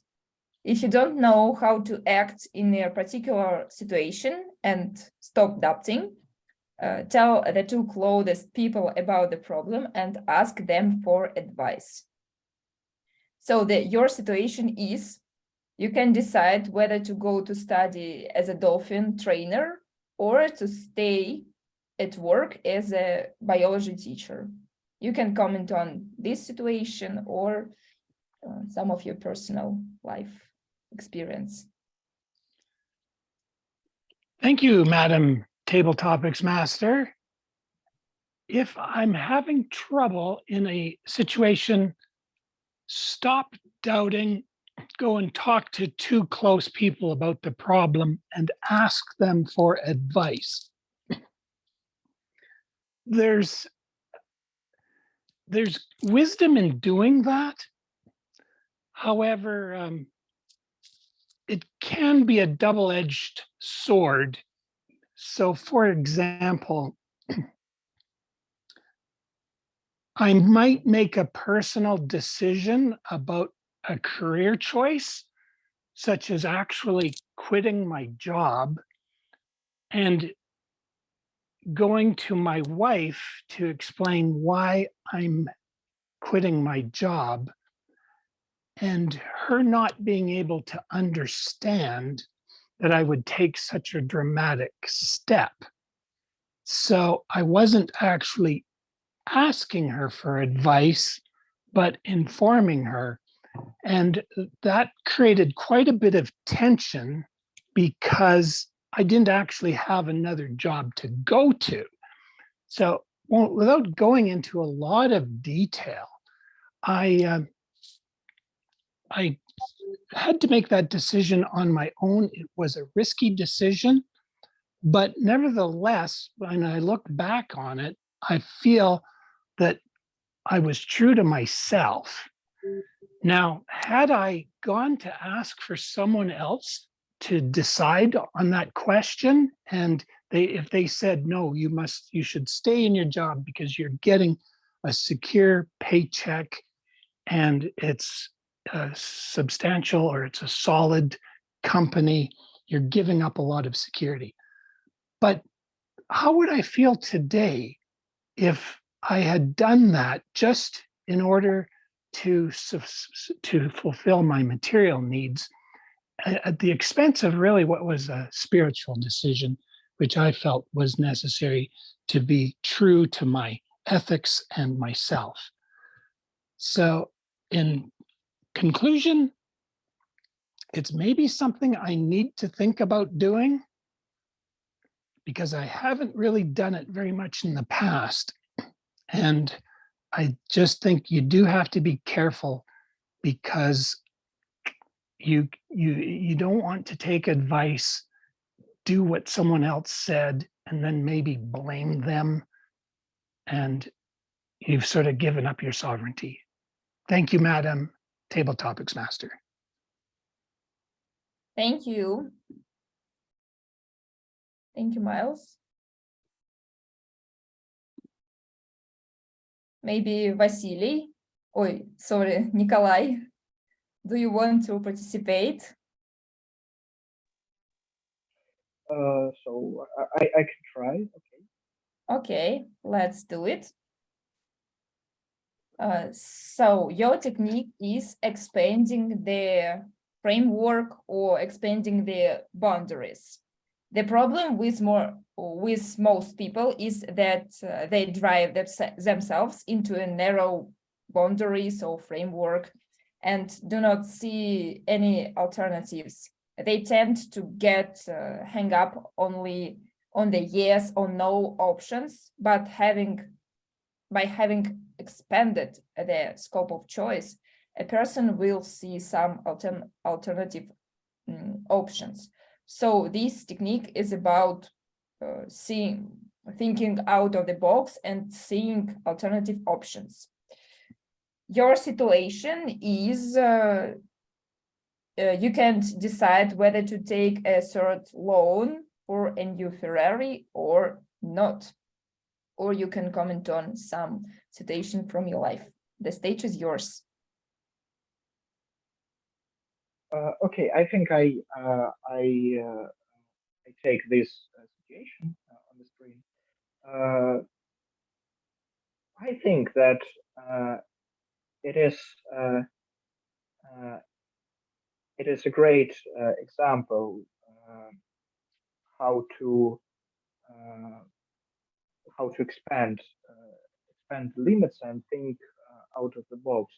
If you don't know how to act in a particular situation and stop doubting, tell the two closest people about the problem and ask them for advice. So your situation is, you can decide whether to go to study as a dolphin trainer or to stay at work as a biology teacher. You can comment on this situation or some of your personal life experience. Thank you, Madam Table Topics Master. If I'm having trouble in a situation, stop doubting, go and talk to two close people about the problem and ask them for advice. There's wisdom in doing that. However, it can be a double-edged sword. So, for example, I might make a personal decision about a career choice, such as actually quitting my job and going to my wife to explain why I'm quitting my job, and her not being able to understand that I would take such a dramatic step. So I wasn't actually asking her for advice, but informing her. And that created quite a bit of tension because I didn't actually have another job to go to. So, well, without going into a lot of detail, I had to make that decision on my own. It was a risky decision, but nevertheless, when I look back on it, I feel that I was true to myself. Now, had I gone to ask for someone else to decide on that question, and if they said, no, you should stay in your job because you're getting a secure paycheck and it's substantial or it's a solid company, you're giving up a lot of security. But how would I feel today if I had done that just in order to fulfill my material needs at the expense of really what was a spiritual decision, which I felt was necessary to be true to my ethics and myself? So in conclusion, it's maybe something I need to think about doing because I haven't really done it very much in the past. And I just think you do have to be careful because you don't want to take advice, do what someone else said, and then maybe blame them. And you've sort of given up your sovereignty. Thank you, Madam Table Topics Master. Thank you. Thank you, Myles. Maybe Vasily, Nikolay, do you want to participate? So I can try. Okay. Okay, let's do it. So your technique is expanding the framework or expanding the boundaries. The problem with most people is that they drive themselves into a narrow boundaries or framework and do not see any alternatives. They tend to get hung up only on the yes or no options, but having by having expanded the scope of choice, a person will see some alternative options. So this technique is about thinking out of the box and seeing alternative options. Your situation is you can't decide whether to take a third loan for a new Ferrari or not. Or you can comment on some situation from your life. The stage is yours. Okay, I think I take this situation on the screen. I think that it is a great example how to expand limits and think out of the box.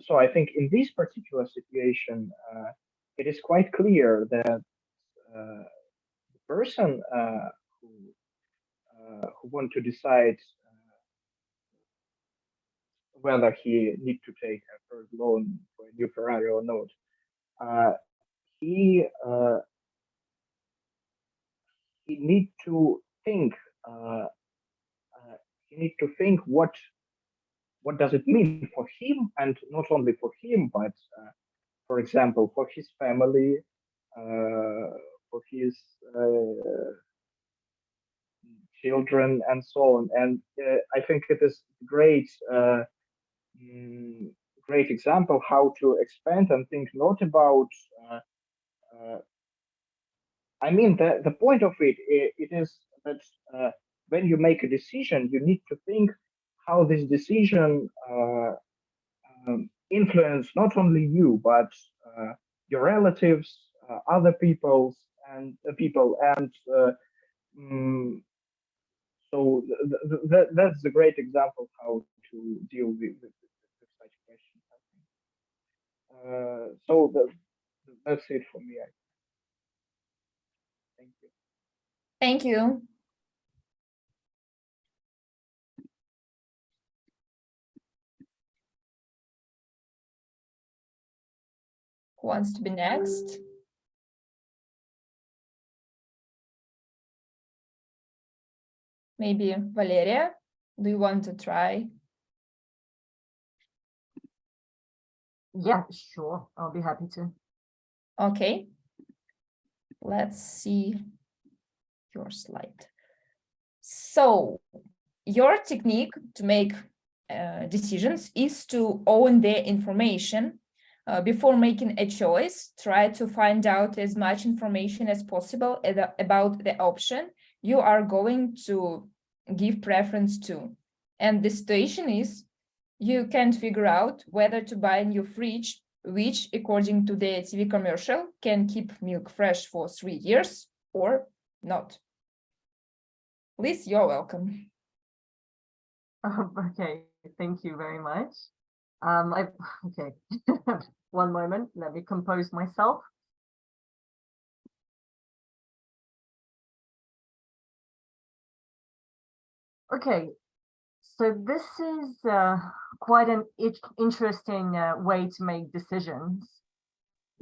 So I think in this particular situation, it is quite clear that the person who want to decide whether he need to take a first loan for a new Ferrari or not, he need to think. He need to think what does it mean for him, and not only for him, but for example, for his family, for his children, and so on. And I think it is great example how to expand and think not about I mean, the point of it is that when you make a decision, you need to think how this decision influence not only you, but your relatives, other peoples, and so that's a great example how to deal with such questions. So that's it for me. Thank you. Thank you. Who wants to be next? Maybe Valeria, do you want to try? Yeah, sure. I'll be happy to. Okay. Let's see your slide. So your technique to make decisions is to own the information. Before making a choice, try to find out as much information as possible about the option you are going to give preference to. And the situation is, you can't figure out whether to buy a new fridge, which, according to the TV commercial, can keep milk fresh for 3 years or not. Please, you're welcome. Okay, thank you very much. Okay, 1 moment, let me compose myself. Okay, so this is quite an interesting way to make decisions,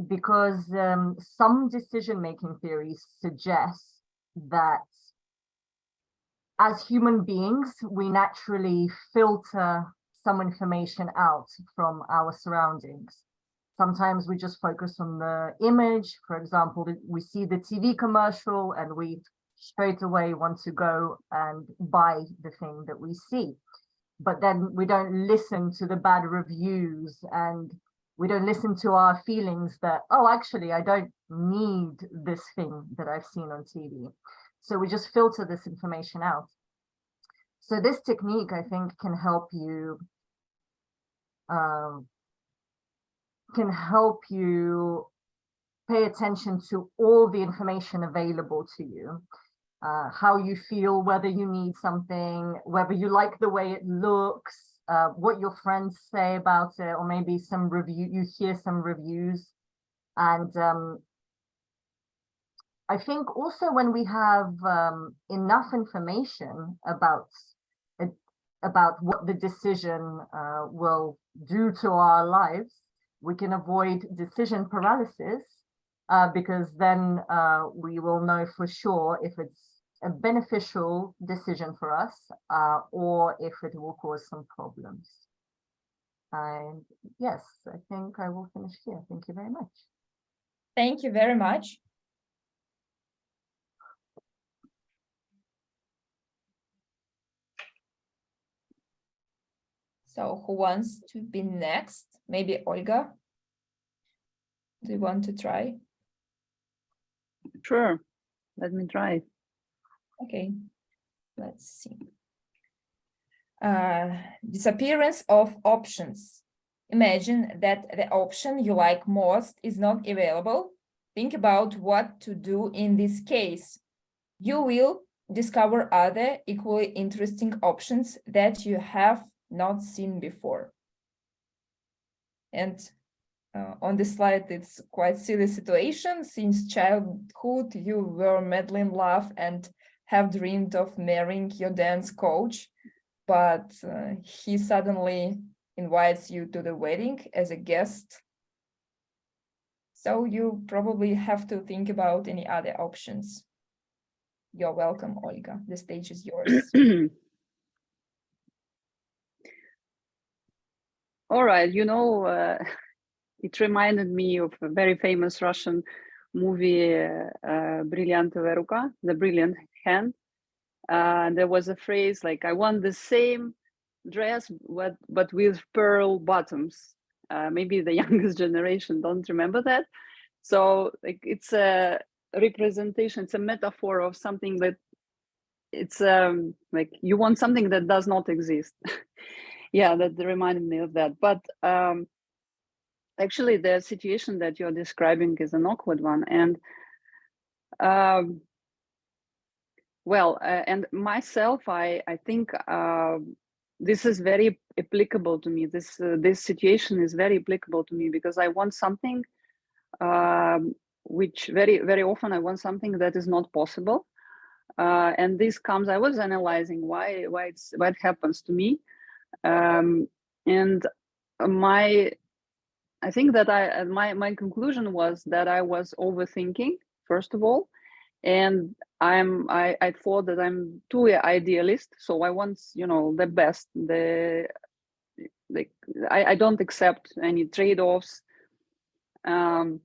because some decision-making theories suggest that as human beings, we naturally filter some information out from our surroundings. Sometimes we just focus on the image. For example, we see the TV commercial and we straight away want to go and buy the thing that we see. But then we don't listen to the bad reviews, and we don't listen to our feelings that, oh, actually, I don't need this thing that I've seen on TV. So we just filter this information out. So this technique, I think, can help you pay attention to all the information available to you. How you feel, whether you need something, whether you like the way it looks, what your friends say about it, or maybe some review, you hear some reviews. And I think also when we have enough information about about what the decision will do to our lives, we can avoid decision paralysis, because then we will know for sure if it's a beneficial decision for us, or if it will cause some problems. And yes, I think I will finish here. Thank you very much. Thank you very much. So who wants to be next? Maybe Olga? Do you want to try? Sure, let me try. Okay, let's see. Disappearance of options. Imagine that the option you like most is not available. Think about what to do in this case. You will discover other equally interesting options that you have not seen before. And on this slide, it's quite silly situation. Since childhood, you were madly in love and have dreamed of marrying your dance coach, but he suddenly invites you to the wedding as a guest. So you probably have to think about any other options. You're welcome, Olga. The stage is yours. All right, you know, it reminded me of a very famous Russian movie, Brilliantova Ruka, The Brilliant Hand. There was a phrase like, I want the same dress, but with pearl bottoms. Maybe the youngest generation don't remember that. So like, it's a representation, it's a metaphor of something that it's like you want something that does not exist. Yeah, that reminded me of that. But actually, the situation that you're describing is an awkward one. And well, and myself, I think this is very applicable to me. This situation is very applicable to me because I want something which very often I want something that is not possible. And this comes, I was analyzing why it happens to me. And I think that my conclusion was that I was overthinking, first of all, and I thought that I'm too idealist, so I want, you know, the best. I don't accept any trade-offs, and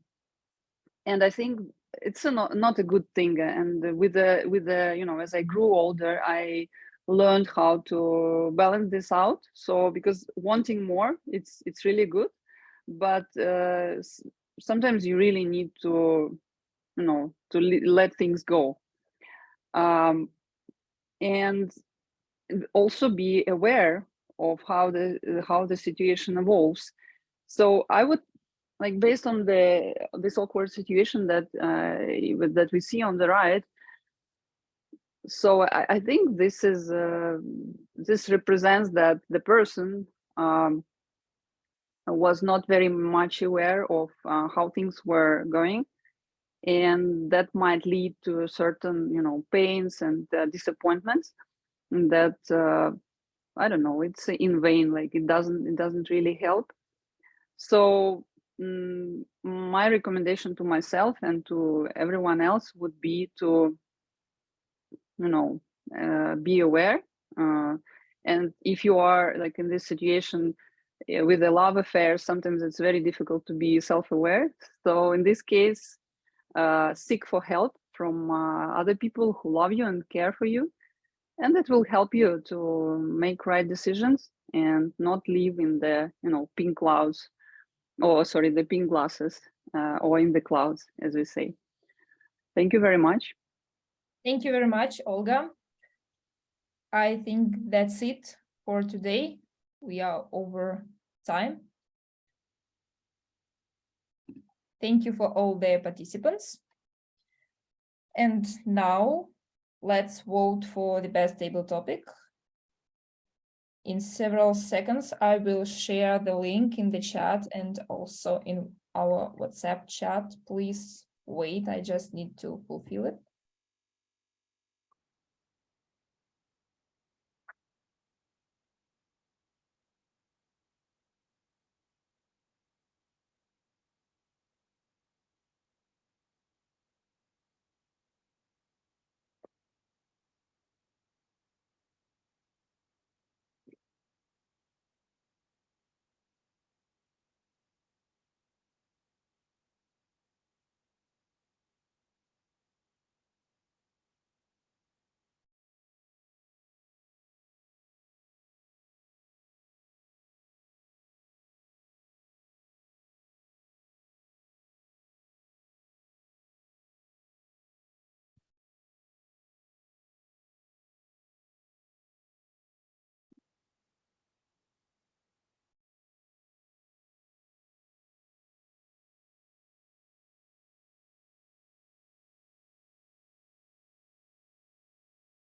I think it's not a good thing. And with the you know, as I grew older, I learned how to balance this out. So because wanting more, it's really good, but sometimes you really need to, you know, to let things go, and also be aware of how the situation evolves. So I would, like, based on this awkward situation that that we see on the right. So I think this is this represents that the person was not very much aware of how things were going, and that might lead to certain, you know, pains and disappointments that I don't know, it's in vain, like it doesn't really help. So my recommendation to myself and to everyone else would be to, you know, be aware, and if you are like in this situation with a love affair, sometimes it's very difficult to be self-aware. So in this case, seek for help from other people who love you and care for you, and that will help you to make right decisions and not live in the, you know, pink clouds, or sorry, the pink glasses, or in the clouds, as we say. Thank you very much. Thank you very much, Olga. I think that's it for today. We are over time. Thank you for all the participants. And now let's vote for the best table topic. In several seconds, I will share the link in the chat and also in our WhatsApp chat. Please wait, I just need to fulfill it.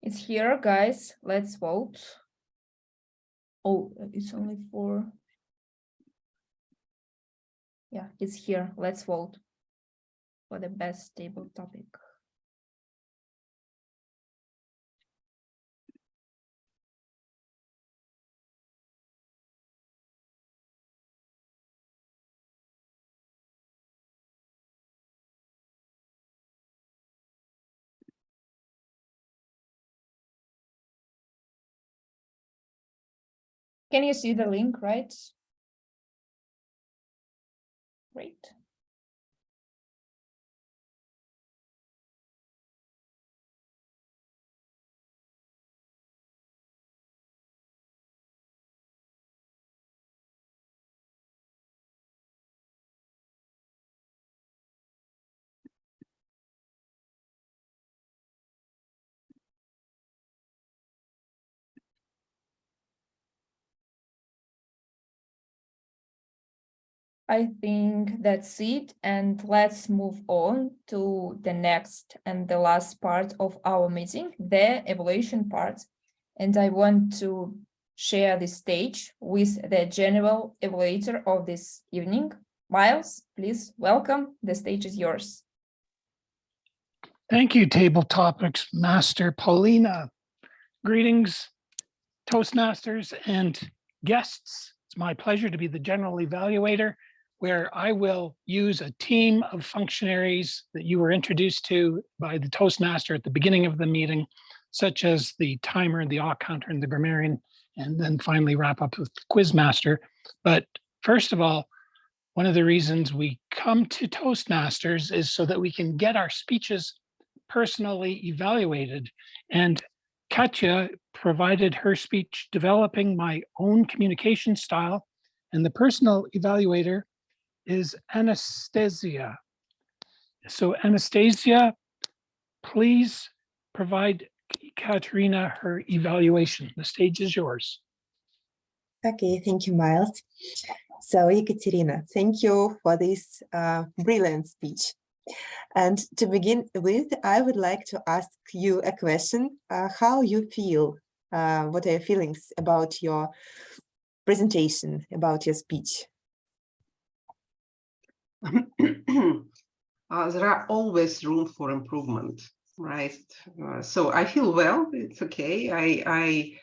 It's here, guys. Let's vote. Oh, it's only for... Yeah, it's here. Let's vote for the best table topic. Can you see the link, right? Great. I think that's it, and let's move on to the next and the last part of our meeting, the evaluation part. And I want to share the stage with the general evaluator of this evening. Myles, please welcome. The stage is yours. Thank you, Table Topics Master Polina. Greetings, Toastmasters and guests. It's my pleasure to be the general evaluator, where I will use a team of functionaries that you were introduced to by the Toastmaster at the beginning of the meeting, such as the timer, the awk counter, and the grammarian, and then finally wrap up with QuizMaster. But first of all, one of the reasons we come to Toastmasters is so that we can get our speeches personally evaluated. And Katya provided her speech developing my own communication style, and the personal evaluator is Anastasiya. So Anastasiya, please provide Ekaterina her evaluation. The stage is yours. Okay, thank you, Myles. So Ekaterina, thank you for this brilliant speech. And to begin with, I would like to ask you a question. How you feel? What are your feelings about your presentation, about your speech? There are always room for improvement, right? So I feel well, it's okay. I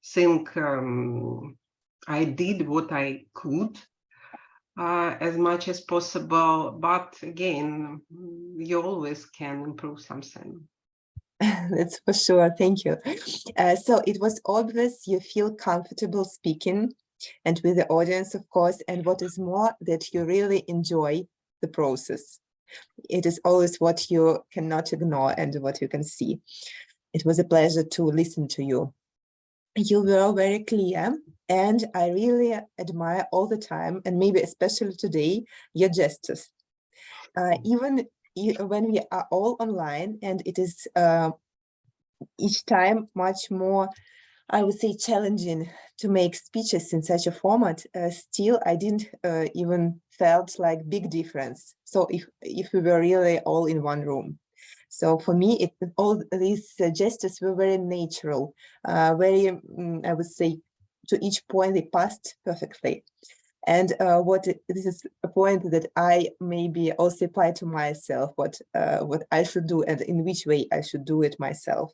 think I did what I could as much as possible, but again, you always can improve something. That's for sure, thank you. So it was obvious you feel comfortable speaking and with the audience, of course, and what is more, that you really enjoy the process. It is always what you cannot ignore and what you can see. It was a pleasure to listen to you. You were very clear, and I really admire all the time, and maybe especially today, your gestures. Even when we are all online, and it is each time much more, I would say, challenging to make speeches in such a format, still I didn't even felt like big difference. So if we were really all in one room. So for me, all these gestures were very natural, very, I would say, to each point they passed perfectly. And this is a point that I maybe also apply to myself, what I should do and in which way I should do it myself.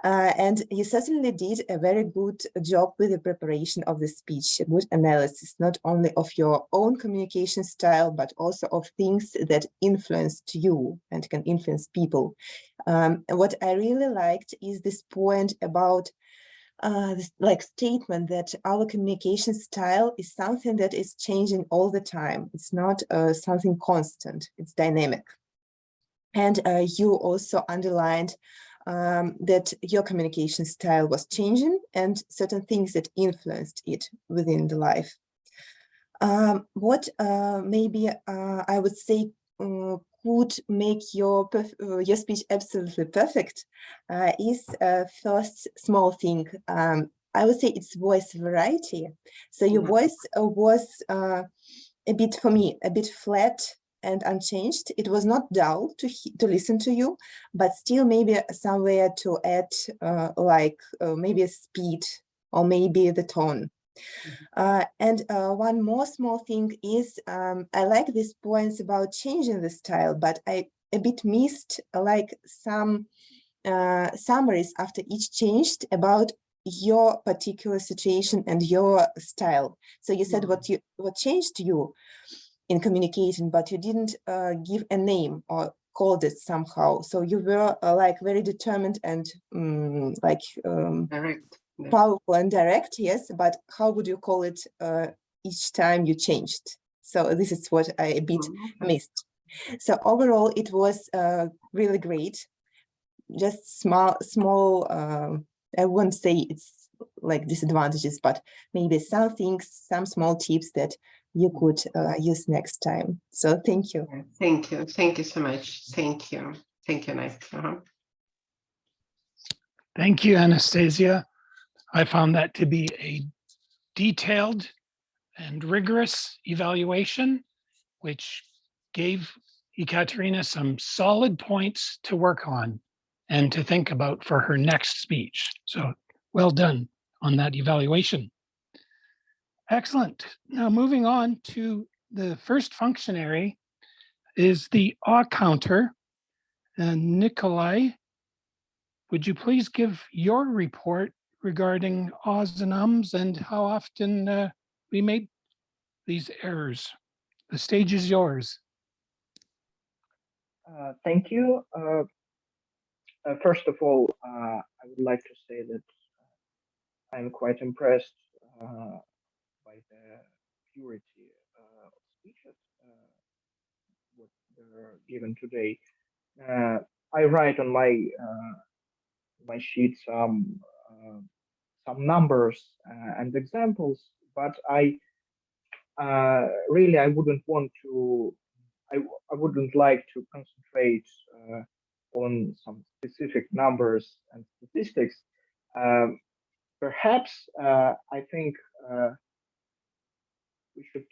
And you certainly did a very good job with the preparation of the speech, a good analysis, not only of your own communication style, but also of things that influenced you and can influence people. What I really liked is this point about this statement that our communication style is something that is changing all the time. It's not something constant, it's dynamic. And you also underlined that your communication style was changing and certain things that influenced it within the life. What maybe I would say could make your speech absolutely perfect is first small thing. I would say it's voice variety. So your voice was a bit, for me, a bit flat and unchanged. It was not dull to listen to you, but still maybe somewhere to add maybe a speed or maybe the tone. And one more small thing is I like these points about changing the style, but I a bit missed like some summaries after each changed about your particular situation and your style. So you said what changed you in communicating, but you didn't give a name or called it somehow. So you were like very determined and Direct. powerful and direct, yes, but how would you call it each time you changed? So this is what I a bit missed. So overall, it was really great. Just small, I won't say it's like disadvantages, but maybe some things, some small tips that you could use next time. So thank you. Thank you. Thank you so much. Thank you. Thank you, Nice. Thank you, Anastasiya. I found that to be a detailed and rigorous evaluation, which gave Ekaterina some solid points to work on and to think about for her next speech. So well done on that evaluation. Excellent. Now moving on to the first functionary is the counter. And Nikolay, would you please give your report regarding ahs and ums and how often we made these errors? The stage is yours. Thank you. First of all, I would like to say that I'm quite impressed by the purity of speeches what they're given today. I write on my sheet some numbers and examples, but I wouldn't want to. I wouldn't like to concentrate on some specific numbers and statistics. Perhaps I think we should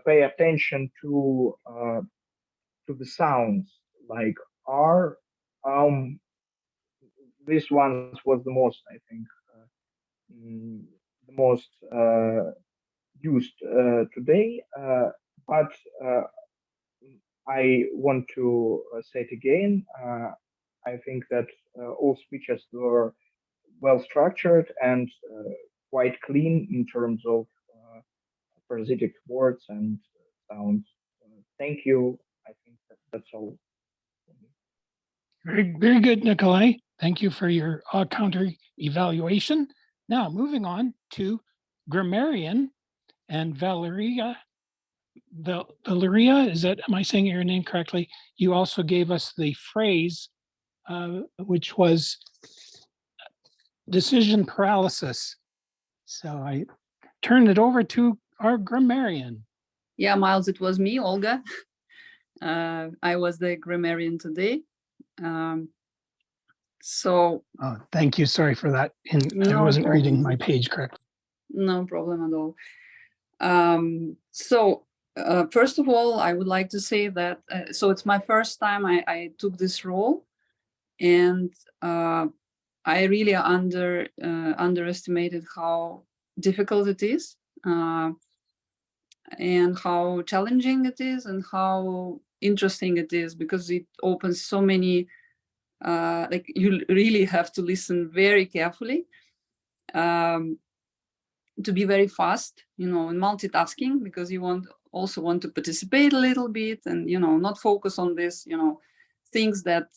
pay attention to the sounds like R. This one was the most, I think, the most used today. But I want to say it again. I think that all speeches were well structured and quite clean in terms of parasitic words and sounds. Thank you. I think that's all. Very, very good, Nikolay. Thank you for your counter evaluation. Now moving on to Grammarian and Valeria. Valeria, am I saying your name correctly? You also gave us the phrase, which was decision paralysis. So I turn it over to our grammarian. Yeah, Myles, it was me, Olga. I was the grammarian today. Oh, thank you. Sorry for that. And I No wasn't reading problem. my page correctly. No problem at all. First of all, I would like to say that, so it's my first time I took this role, and I really underestimated how difficult it is, and how challenging it is, and how interesting it is, because it opens so many, like you really have to listen very carefully, to be very fast, in multitasking, because you also want to participate a little bit, and not focus on this, things that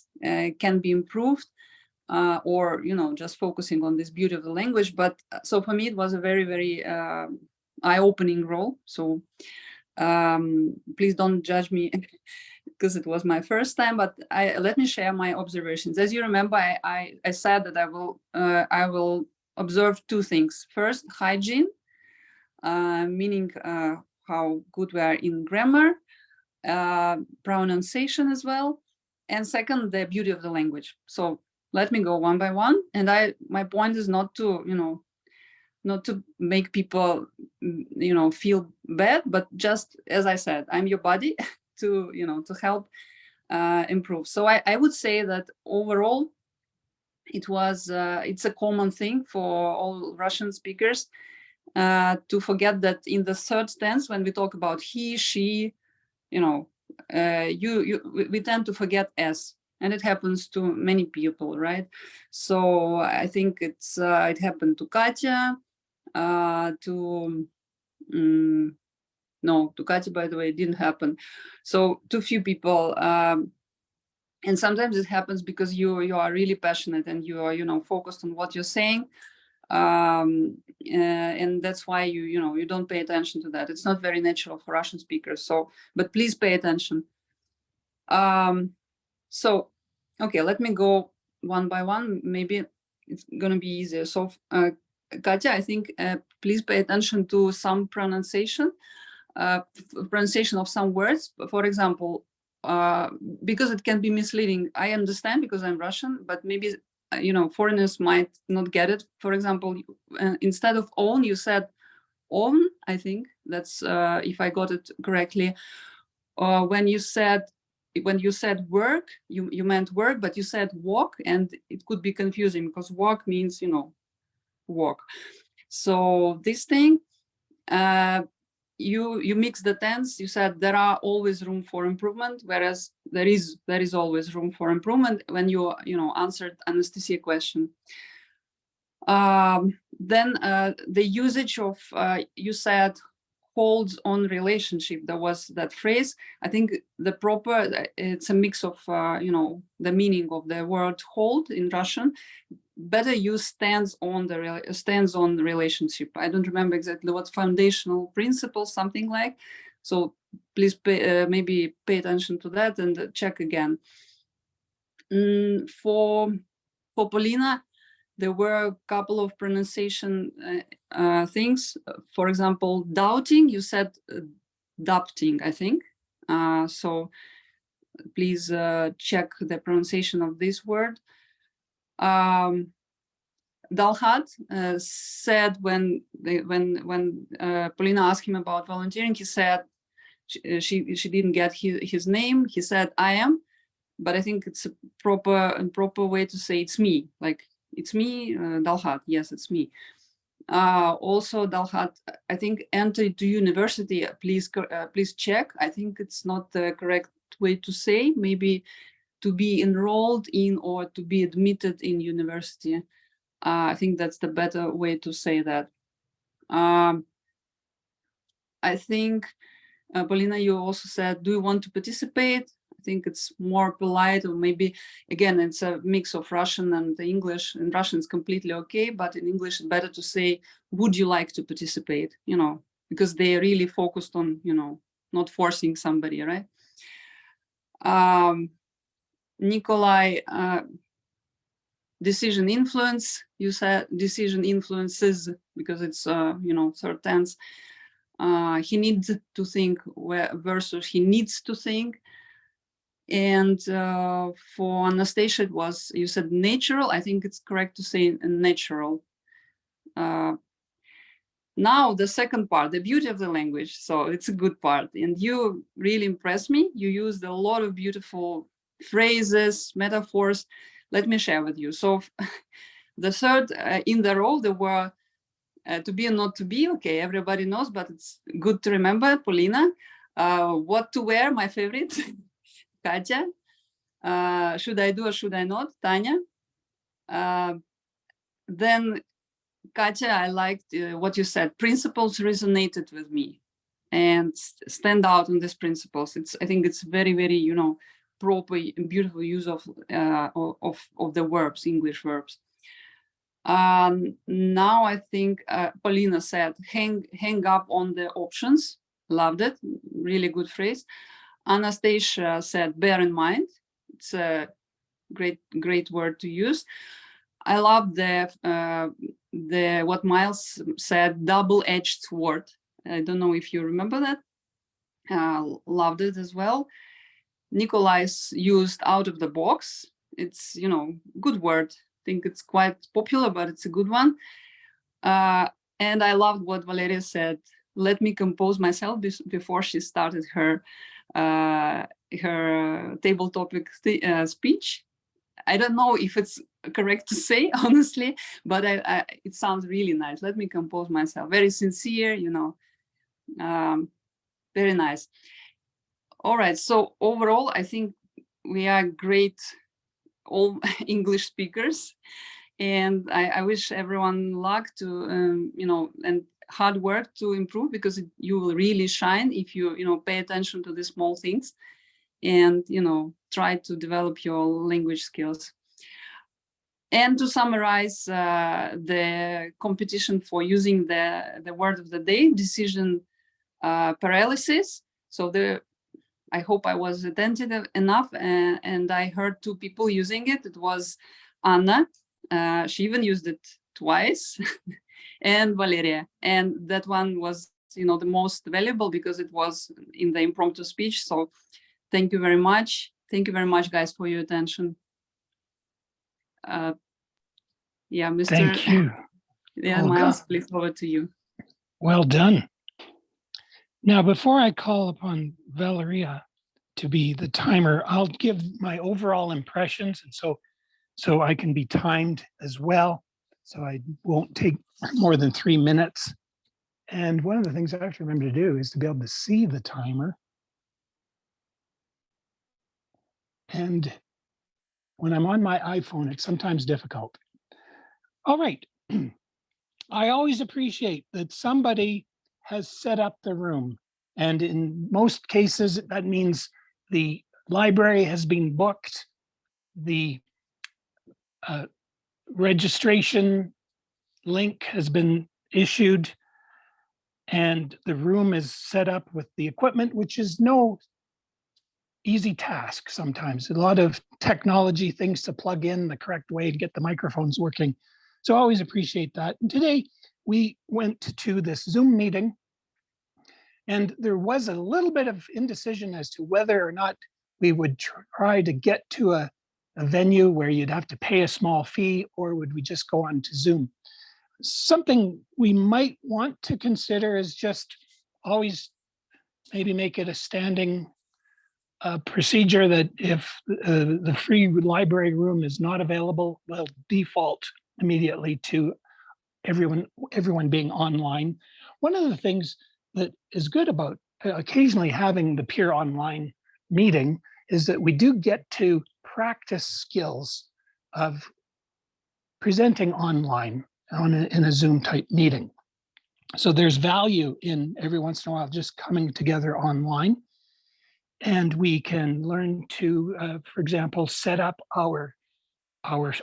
can be improved, or just focusing on this beauty of the language. But so for me it was a very, very eye-opening role. So please don't judge me because it was my first time, but let me share my observations. As you remember, I said that I will observe two things. First, hygiene, meaning how good we are in grammar, pronunciation as well, and second, the beauty of the language. So let me go one by one. And my point is not to make people feel bad, but just as I said, I'm your body, to, you know, to help improve. So I would say that overall, it was it's a common thing for all Russian speakers to forget that in the third tense, when we talk about he, she, you know, we tend to forget s, and it happens to many people, right? So I think it's it happened to Katya, no, to Katya, by the way, it didn't happen. So to few people, and sometimes it happens because you are really passionate and you are, you know, focused on what you're saying, and that's why you don't pay attention to that. It's not very natural for Russian speakers. So, but please pay attention. So, okay, let me go one by one. Maybe it's gonna be easier. So, Katya, I think please pay attention to some pronunciation of some words. For example, because it can be misleading. I understand because I'm Russian, but maybe foreigners might not get it. For example, instead of own, you said own. I think that's if I got it correctly. When you said work, you meant work, but you said walk, and it could be confusing because walk means walk. So this thing, you mix the tense. You said there are always room for improvement, whereas there is always room for improvement when you answered Anastasiya question. Then the usage of you said holds on relationship. There was that phrase. I think the proper, it's a mix of the meaning of the word hold in Russian. Better use stands on the relationship. I don't remember exactly what foundational principle, something like. So please maybe pay attention to that and check again. For Polina, there were a couple of pronunciation things. For example, doubting, you said doubting, I think. So please check the pronunciation of this word. Dalhat said when Polina asked him about volunteering, he said she didn't get his name. He said I am, but I think it's a proper way to say it's me. Like it's me, Dalhat. Yes, it's me. Also, Dalhat, I think enter to university. Please check. I think it's not the correct way to say. Maybe to be enrolled in or to be admitted in university. I think that's the better way to say that. I think, Polina, you also said, do you want to participate? I think it's more polite, or maybe, again, it's a mix of Russian and English. In Russian, it's completely okay, but in English, it's better to say, would you like to participate? Because they are really focused on, not forcing somebody, right? Nikolay, decision influence, you said decision influences because it's third tense. He needs to think versus he needs to think. And for Anastasiya, it was, you said natural. I think it's correct to say natural. Now the second part, the beauty of the language. So it's a good part, and you really impressed me. You used a lot of beautiful phrases, metaphors. Let me share with you. So the third in the row, there were to be and not to be. Okay, everybody knows, but it's good to remember. Polina, what to wear, my favorite. Katya, should I do or should I not? Tanya. Then Katya, I liked what you said. Principles resonated with me and stand out on these principles. I think it's very, very, proper and beautiful use of the verbs, English verbs. Now I think Polina said, hang up on the options. Loved it. Really good phrase. Anastasiya said, bear in mind. It's a great word to use. I love the what Myles said, double-edged sword. I don't know if you remember that. Loved it as well. Nikolay used out of the box. It's, good word. I think it's quite popular, but it's a good one. And I loved what Valeria said. Let me compose myself before she started her her table topic speech. I don't know if it's correct to say, honestly, but it sounds really nice. Let me compose myself. Very sincere, you know, very nice. All right, so overall, I think we are great, all English speakers, and I wish everyone luck to, you know, and hard work to improve, because you will really shine if you, you know, pay attention to the small things and, you know, try to develop your language skills. And to summarize the competition for using the word of the day, decision paralysis. So I hope I was attentive enough, and I heard two people using it. It was Anna, she even used it twice, and Valeria. And that one was, you know, the most valuable because it was in the impromptu speech. So thank you very much. Thank you very much, guys, for your attention. Yeah, Mr. Thank you. Yeah, Olga. Myles, please, over to you. Well done. Now, before I call upon Valeria to be the timer, I'll give my overall impressions, and so I can be timed as well. So I won't take more than 3 minutes. And one of the things I have to remember to do is to be able to see the timer. And when I'm on my iPhone, it's sometimes difficult. All right. I always appreciate that somebody has set up the room. And in most cases, that means the library has been booked, the registration link has been issued, and the room is set up with the equipment, which is no easy task sometimes. A lot of technology things to plug in the correct way to get the microphones working. So I always appreciate that. And today we went to this Zoom meeting, and there was a little bit of indecision as to whether or not we would try to get to a venue where you'd have to pay a small fee, or would we just go on to Zoom? Something we might want to consider is just always maybe make it a standing procedure that if the free library room is not available, we'll default immediately to everyone being online. One of the things that is good about occasionally having the peer online meeting is that we do get to practice skills of presenting online in a Zoom type meeting. So there's value in every once in a while just coming together online. And we can learn to, for example, set up our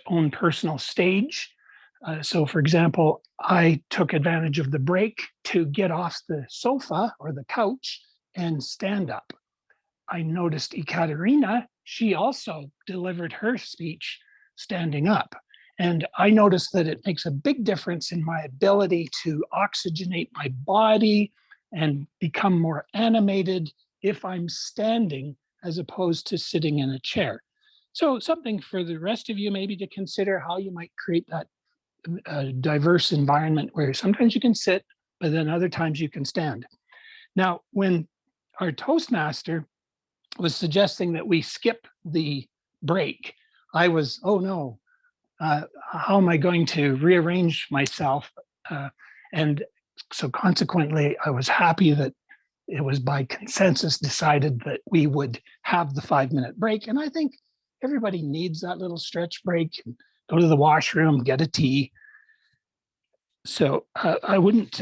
own personal stage. So for example, I took advantage of the break to get off the sofa or the couch and stand up. I noticed Ekaterina, she also delivered her speech standing up. And I noticed that it makes a big difference in my ability to oxygenate my body and become more animated if I'm standing as opposed to sitting in a chair. So something for the rest of you maybe to consider how you might create that diverse environment where sometimes you can sit, but then other times you can stand. Now, when our Toastmaster was suggesting that we skip the break, I was, oh no, how am I going to rearrange myself? And so consequently, I was happy that it was by consensus decided that we would have the 5-minute break. And I think everybody needs that little stretch break, and go to the washroom, get a tea. So I wouldn't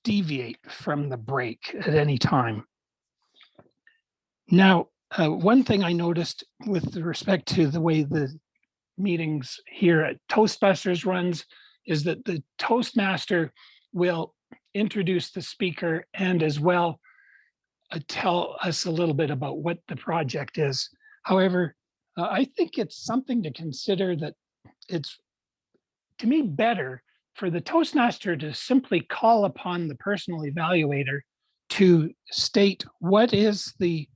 deviate from the break at any time. Now, one thing I noticed with respect to the way the meetings here at Toastmasters runs is that the Toastmaster will introduce the speaker and as well tell us a little bit about what the project is. However, I think it's something to consider that it's, to me, better for the Toastmaster to simply call upon the personal evaluator to state what is the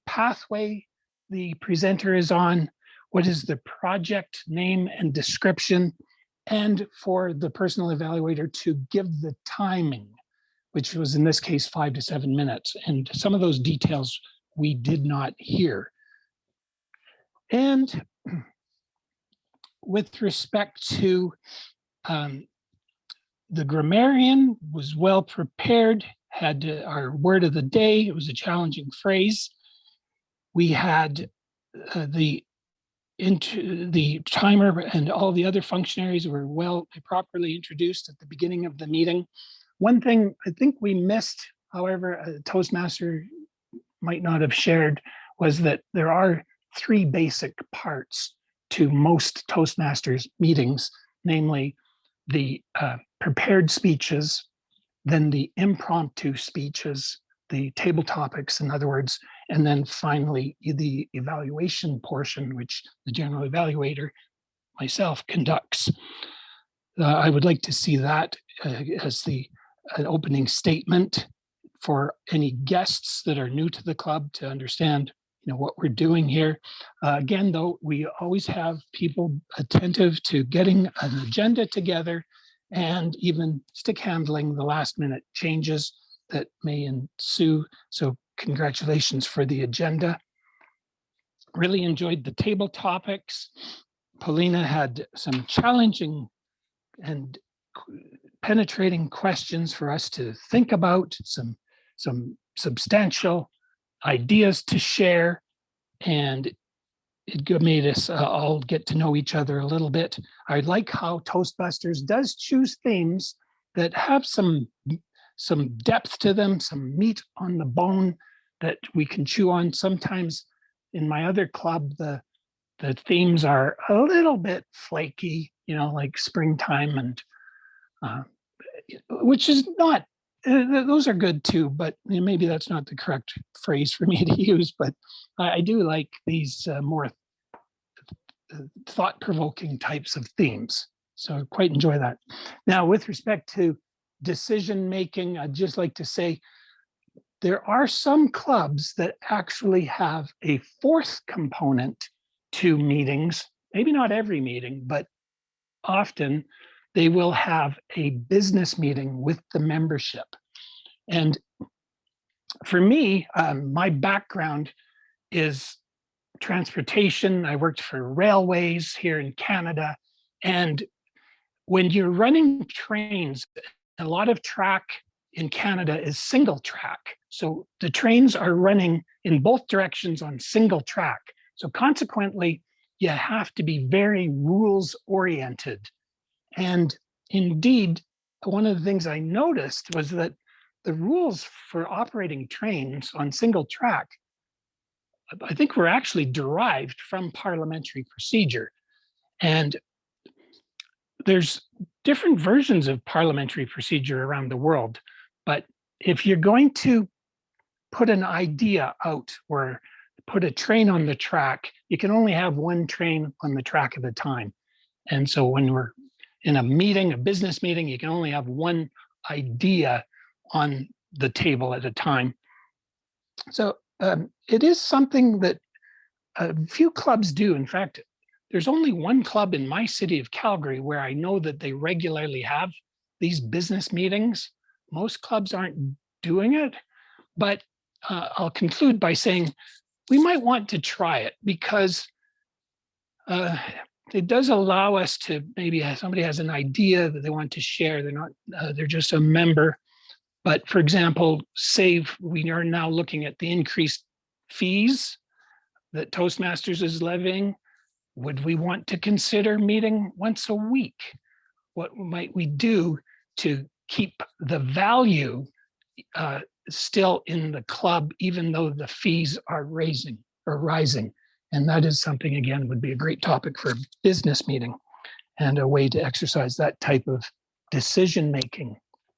pathway the presenter is on, what is the project name and description, and for the personal evaluator to give the timing which was in this case 5 to 7 minutes. And some of those details we did not hear. And with respect to the grammarian was well prepared, had our word of the day. It was a challenging phrase. We had the timer and all the other functionaries were properly introduced at the beginning of the meeting. One thing I think we missed, however, a Toastmaster might not have shared, was that there are 3 basic parts to most Toastmasters meetings, namely the prepared speeches, then the impromptu speeches, the table topics, in other words, and then finally the evaluation portion, which the general evaluator, myself, conducts. I would like to see that as an opening statement for any guests that are new to the club to understand what we're doing here. Again, though, we always have people attentive to getting an agenda together and even stick handling the last minute changes that may ensue. So congratulations for the agenda. Really enjoyed the table topics. Polina had some challenging and penetrating questions for us to think about, some substantial ideas to share, and it made us all get to know each other a little bit. I like how Toastmasters does choose themes that have some depth to them, some meat on the bone that we can chew on. Sometimes in my other club, the themes are a little bit flaky, like springtime, and which is not, those are good too, but maybe that's not the correct phrase for me to use, but I do like these more thought-provoking types of themes. So I quite enjoy that. Now, with respect to decision-making, I'd just like to say there are some clubs that actually have a 4th component to meetings, maybe not every meeting, but often they will have a business meeting with the membership. And for me, my background is transportation. I worked for railways here in Canada. And when you're running trains, a lot of track in Canada is single track. So the trains are running in both directions on single track. So consequently, you have to be very rules oriented. And indeed, one of the things I noticed was that the rules for operating trains on single track, I think, were actually derived from parliamentary procedure. And there's different versions of parliamentary procedure around the world. But if you're going to put an idea out or put a train on the track, you can only have one train on the track at a time. And so when we're in a meeting, a business meeting, you can only have one idea on the table at a time. So it is something that a few clubs do. In fact, there's only one club in my city of Calgary where I know that they regularly have these business meetings. Most clubs aren't doing it, but I'll conclude by saying we might want to try it because it does allow us to, maybe somebody has an idea that they want to share. They're not, they're just a member. But for example, say we are now looking at the increased fees that Toastmasters is levying. Would we want to consider meeting once a week? What might we do to keep the value still in the club, even though the fees are rising? And that is something, again, would be a great topic for a business meeting and a way to exercise that type of decision-making.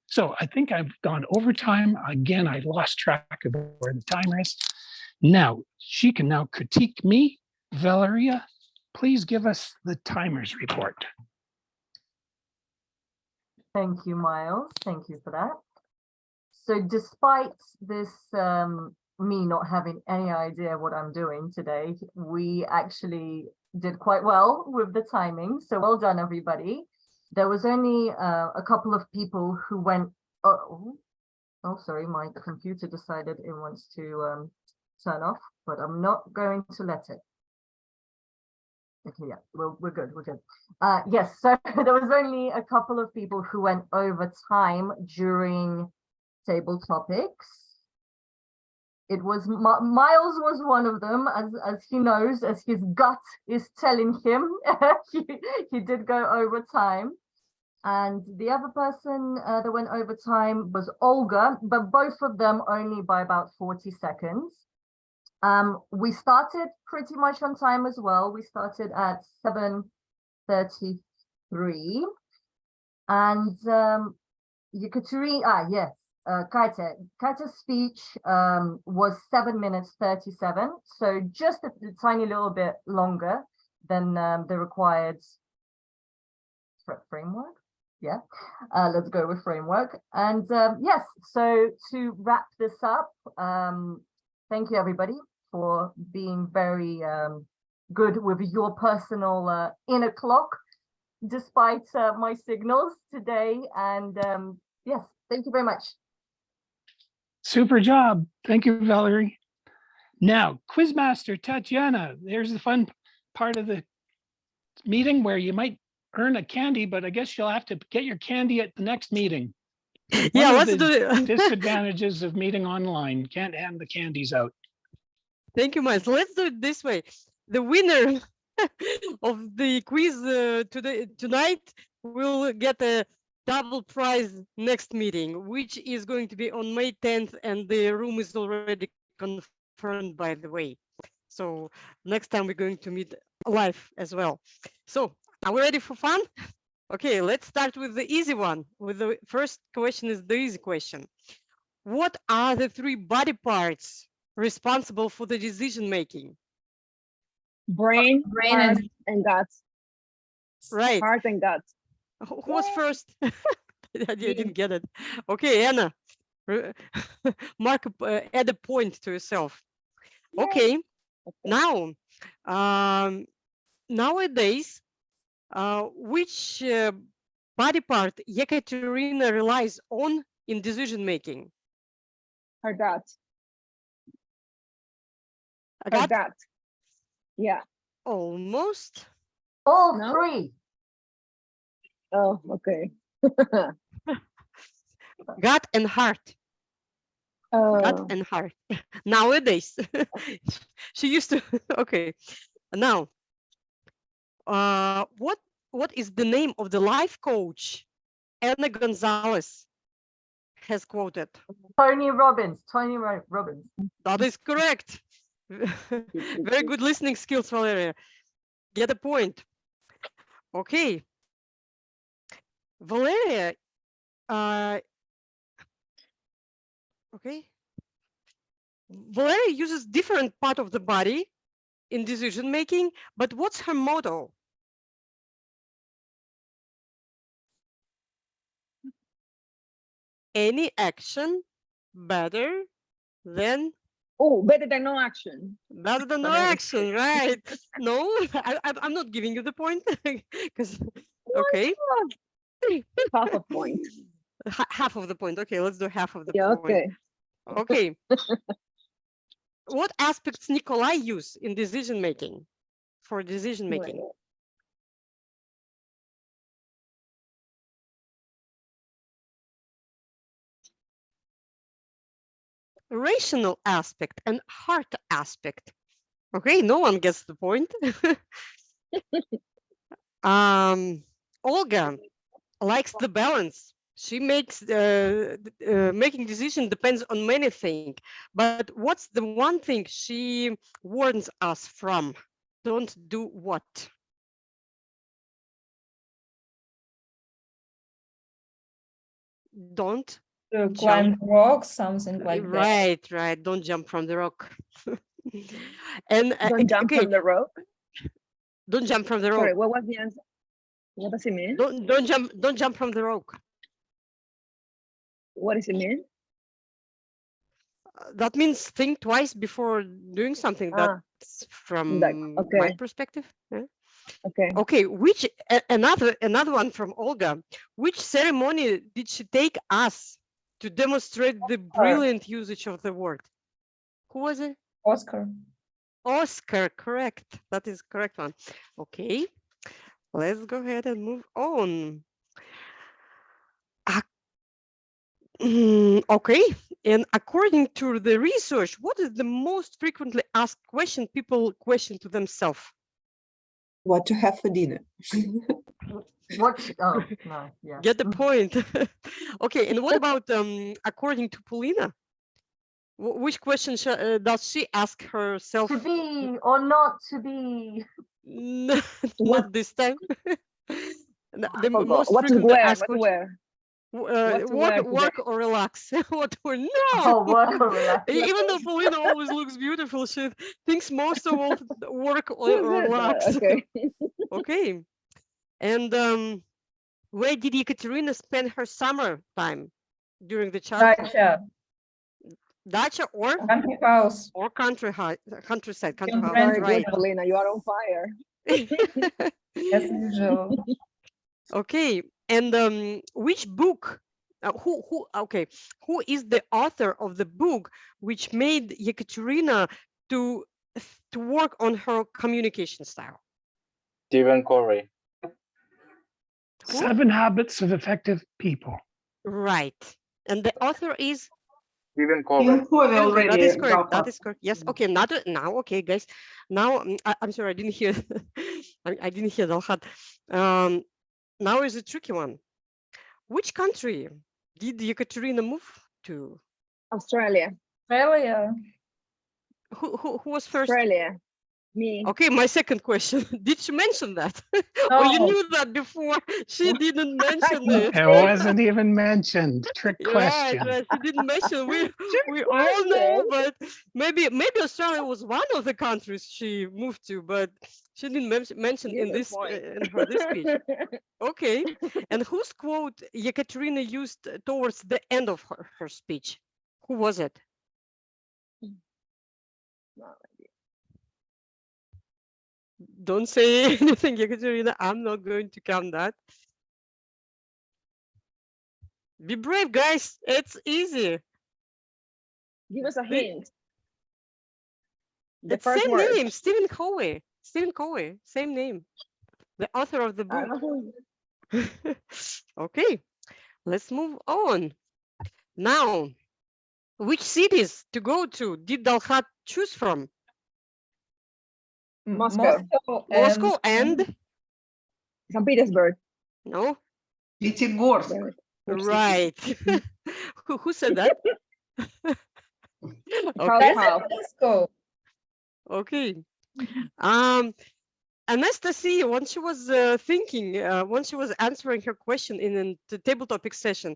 So I think I've gone over time. Again, I lost track of where the timer is. Now, she can now critique me. Valeria, please give us the timer's report. Thank you, Myles. Thank you for that. So despite this, me not having any idea what I'm doing today, we actually did quite well with the timing. So well done, everybody. There was only a couple of people who went Oh, sorry, my computer decided it wants to turn off, but I'm not going to let it. Okay, yeah, we're good, we're good. Yes, so there was only a couple of people who went over time during table topics. It was Myles was one of them, as he knows, as his gut is telling him. he did go over time. And the other person that went over time was Olga, but both of them only by about 40 seconds. We started pretty much on time as well. We started at 7:33. And Ekaterina, yes, Kaita's speech was 7 minutes 37. So just a tiny little bit longer than the required framework. Yeah, let's go with framework. And yes, so to wrap this up, thank you everybody for being very good with your personal inner clock, despite my signals today. And yes, thank you very much. Super job. Thank you, Valerie. Now, QuizMaster Tatiana, there's the fun part of the meeting where you might earn a candy, but I guess you'll have to get your candy at the next meeting. Yeah, One of let's the do it. disadvantages of meeting online, can't hand the candies out. Thank you, Myles. Let's do it this way. The winner of the quiz tonight will get a double prize next meeting, which is going to be on May 10th, and the room is already confirmed, by the way. So next time we're going to meet live as well. So are we ready for fun? Okay, let's start with the easy one. With the first question is the easy question. What are the 3 body parts responsible for the decision making? Brain, Brain heart, and- and guts. Right. Heart and guts. Who was first? I didn't get it. Okay, Anna, mark, add a point to yourself. Okay, now, nowadays, which body part Ekaterina relies on in decision making? Her guts. I Her got guts. Yeah. almost. All No? 3. Oh, okay. Gut and heart. Gut and heart. Nowadays, she used to. Okay, now, what is the name of the life coach Anna Gonzales has quoted? Tony Robbins. Tony Robbins. That is correct. Very good listening skills, Valeria. Get a point. Okay, Valeria. Okay. Valeria uses different part of the body in decision making, but what's her motto? Any action better than better than no action. no Valeria. action, right? No, I'm not giving you the point because okay. Half a point. Half of the point. Okay, let's do half of the Yeah, point. Okay. What aspects Nikolay use in decision making? For decision making? Rational aspect and heart aspect. Okay, no one gets the point. Olga likes the balance. She makes making decision depends on many things. But what's the one thing she warns us from? Don't do what? Don't To climb rocks, something like that. Right. Don't jump from the rock. And Don't jump okay, from the rope. don't jump from the rock. Sorry, what was the answer? What does it mean? Don't jump from the rock. What does it mean? That means think twice before doing something. That's from my perspective. Yeah. Okay. Which another one from Olga. Which ceremony did she take us to demonstrate the brilliant usage of the word? Who was it? Oscar. Oscar, correct. That is correct one. Okay, let's go ahead and move on. Okay, and according to the research, what is the most frequently asked question people question to themselves? What to have for dinner? What? Oh, no, yeah. Get the point. Okay, and what about according to Polina? Which question does she ask herself? To be or not to be? Not this time. The Forgot. most What to frequently wear? asked What to question. wear? What to wear Work today? or relax. What to wear? No. Oh, work or relax. Even though Polina always looks beautiful, she thinks most of all work or relax. Okay. Okay. And where did Ekaterina spend her summer time during the childhood? Dacha or Country house. or countryside, country Your house, friends Very right? good, Polina. You are on fire. As usual. Okay, and which book? Who is the author of the book which made Ekaterina to work on her communication style? Stephen Covey. Who? 7 Habits of Effective People. Right, and the author is Stephen Covey. Stephen Covey already. that is correct. That Dalhat. is correct. Yes. Okay. Now. Okay, guys. Now I'm sorry. I didn't hear. I didn't hear Dalhat. Now is a tricky one. Which country did Ekaterina move to? Australia. Australia. Who was first? Australia. Me. Okay, my second question. Did she mention that? Or you No. knew that before? She didn't mention it. It wasn't even mentioned. Trick Right, question. right. She didn't mention. We all know, but maybe Australia was one of the countries she moved to, but she didn't mention Give in her a this point. in her this speech. Okay, and whose quote Ekaterina used towards the end of her speech? Who was it? Don't say anything, Ekaterina. I'm not going to count that. Be brave, guys. It's easy. Give us a hint. The It's first same word. name, Stephen Covey. Stephen Covey, same name. The author of the I book. don't know. Okay, let's move on. Now, which cities to go to did Dalhat choose from? Moscow. Moscow and St. Petersburg. no, Pyatigorsk. right. Who said that? Half, Okay. half. Moscow. Okay. Anastasiya, when she was thinking, when she was answering her question in the table topic session,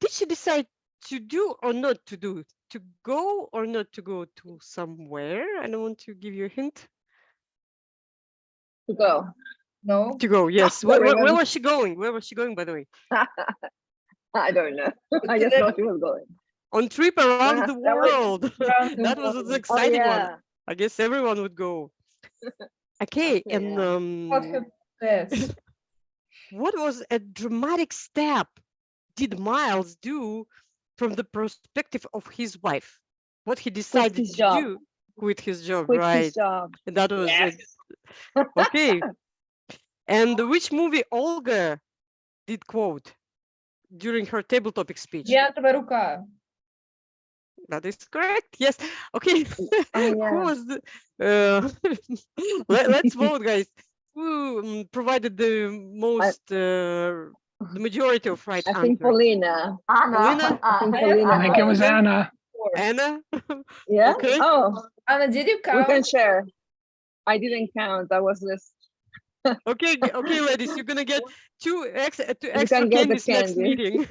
did she decide to do or not to do, to go or not to go to somewhere? I don't want to give you a hint. To go. No. To go, yes. Don't Where remember. was she going? Where was she going, by the way? I don't know. I just know she was going. On trip around the That was- world. Around the That was world. an exciting oh, one. yeah. I guess everyone would go. Okay, Okay, and yeah. What her best. what was a dramatic step did Myles do from the perspective of his wife? What he decided his to job. do? Quit his job, Quit right? his job. And that was Yes. okay. And which movie Olga did quote during her table topic speech? Девятая рука. That is correct. Yes. Okay. Oh, Who yeah. was the? Let's vote, guys. Who provided the most, the majority of right I think answers? Polina. Anna. Polina? I think I Polina. I think it was Anna. Anna? Yeah. Okay. Oh, Anna, did you we can count? share. I didn't count. That was this. Okay, okay, ladies, you're gonna get two extra can get the candies next candy. meeting.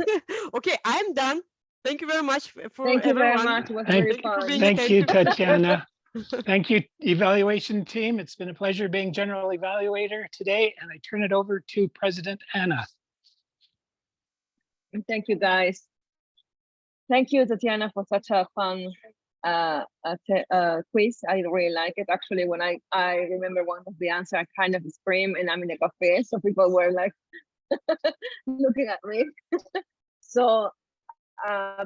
Okay, I'm done. Thank you very much for Thank you very everyone. much. It was Thank- very Thank you for fun. being Thank you, attentive. Tatiana. Thank you, evaluation team. It's been a pleasure being general evaluator today, and I turn it over to President Anna. Thank you, guys. Thank you, Tatiana, for such a fun quiz. I really like it. Actually, when I remember one of the answer, I kind of screamed, and I'm in a cafe, so people were like looking at me. So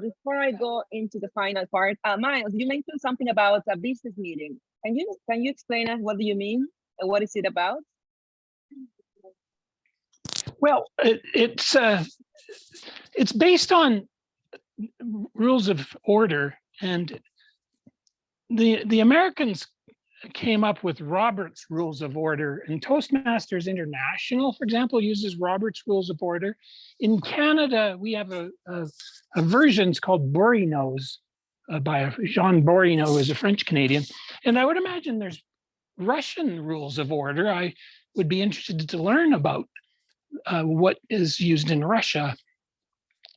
before I go into the final part, Myles, you mentioned something about a business meeting. Can you explain us what do you mean and what is it about? Well, it's based on rules of order, and the Americans came up with Robert's Rules of Order, and Toastmasters International, for example, uses Robert's Rules of Order. In Canada, we have a version called Borino's by Jean Borino, who is a French Canadian. And I would imagine there's Russian Rules of Order. I would be interested to learn about what is used in Russia.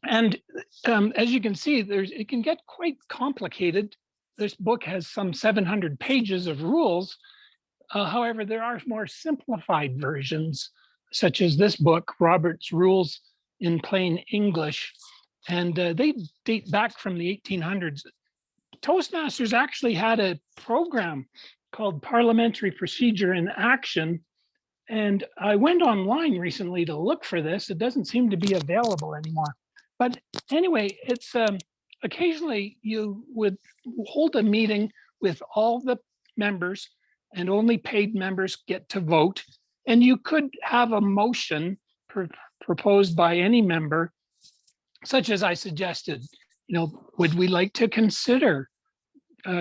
And as you can see, it can get quite complicated. This book has some 700 pages of rules. However, there are more simplified versions, such as this book, Robert's Rules in Plain English. And they date back from the 1800s. Toastmasters actually had a program called Parliamentary Procedure in Action. And I went online recently to look for this. It doesn't seem to be available anymore. But anyway, it's occasionally you would hold a meeting with all the members, and only paid members get to vote. And you could have a motion proposed by any member, such as I suggested. Would we like to consider,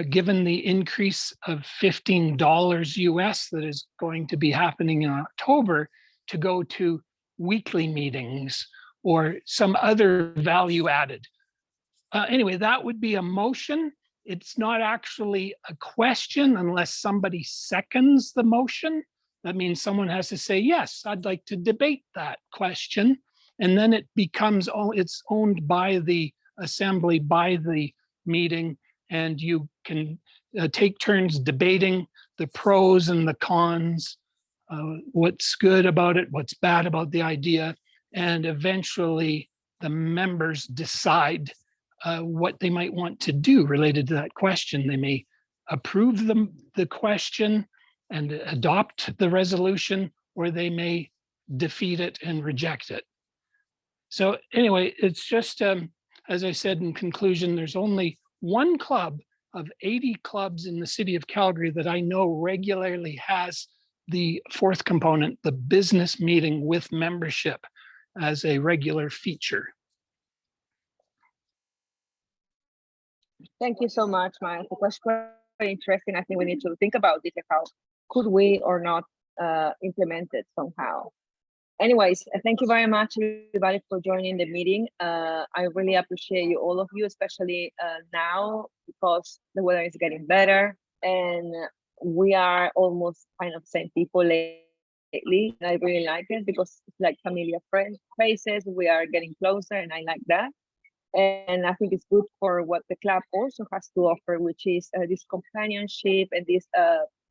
given the increase of $15 US that is going to be happening in October, to go to weekly meetings or some other value added? Anyway, that would be a motion. It's not actually a question unless somebody seconds the motion. That means someone has to say, yes, I'd like to debate that question. And then it becomes, it's owned by the assembly, by the meeting, and you can take turns debating the pros and the cons, what's good about it, what's bad about the idea. And eventually the members decide what they might want to do related to that question. They may approve the question and adopt the resolution, or they may defeat it and reject it. So anyway, it's just, as I said in conclusion, there's only one club of 80 clubs in the city of Calgary that I know regularly has the fourth component, the business meeting with membership, as a regular feature. Thank you so much, Myles. It was very interesting. I think we need to think about this, how could we or not implement it somehow. Anyways, thank you very much, everybody, for joining the meeting. I really appreciate you, all of you, especially now, because the weather is getting better and we are almost kind of same people lately. I really like it because it's like familiar faces. We are getting closer and I like that. And I think it's good for what the club also has to offer, which is this companionship and this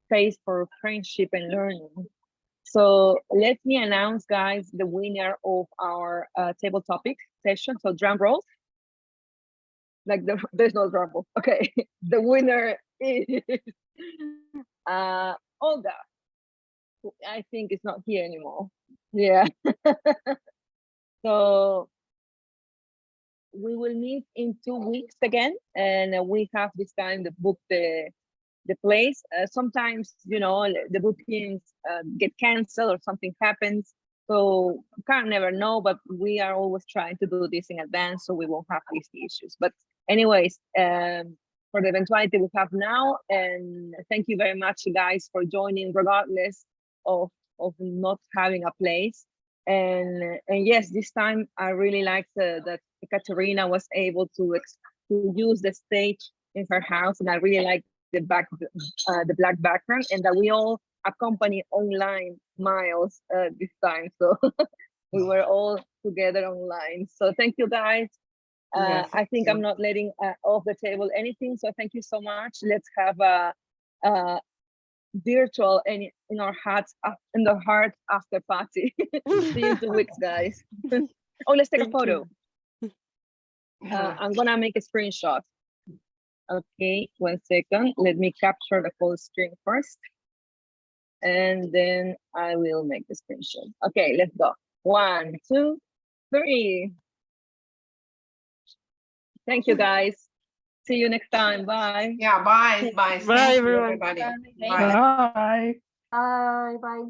space for friendship and learning. So let me announce, guys, the winner of our table topic session. So drum roll. Like there's no drum roll. Okay, the winner is Olga, who I think is not here anymore. Yeah. So we will meet in 2 weeks again, and we have this time to book the place. Sometimes, you know, the bookings get canceled or something happens, so you can't never know, but we are always trying to do this in advance so we won't have these issues. But anyways, for the eventuality we have now, and thank you very much, guys, for joining regardless of not having a place. And yes, this time I really liked that Ekaterina was able to use the stage in her house, and I really like the black background, and that we all accompany online Myles this time. So we were all together online. So thank you, guys. Yes, I think I'm not letting off the table anything. So thank you so much. Let's have a virtual and in our hearts after party. See you in 2 weeks, guys. Oh, let's take a photo. I'm gonna make a screenshot. Okay, 1 second. Let me capture the full screen first, and then I will make the screenshot. Okay, let's go. 1, 2, 3. Thank you, guys. See you next time. Bye. Yeah, bye. Bye. Bye, Thank you, everyone. everybody. Bye. Bye. Bye. Bye. Bye.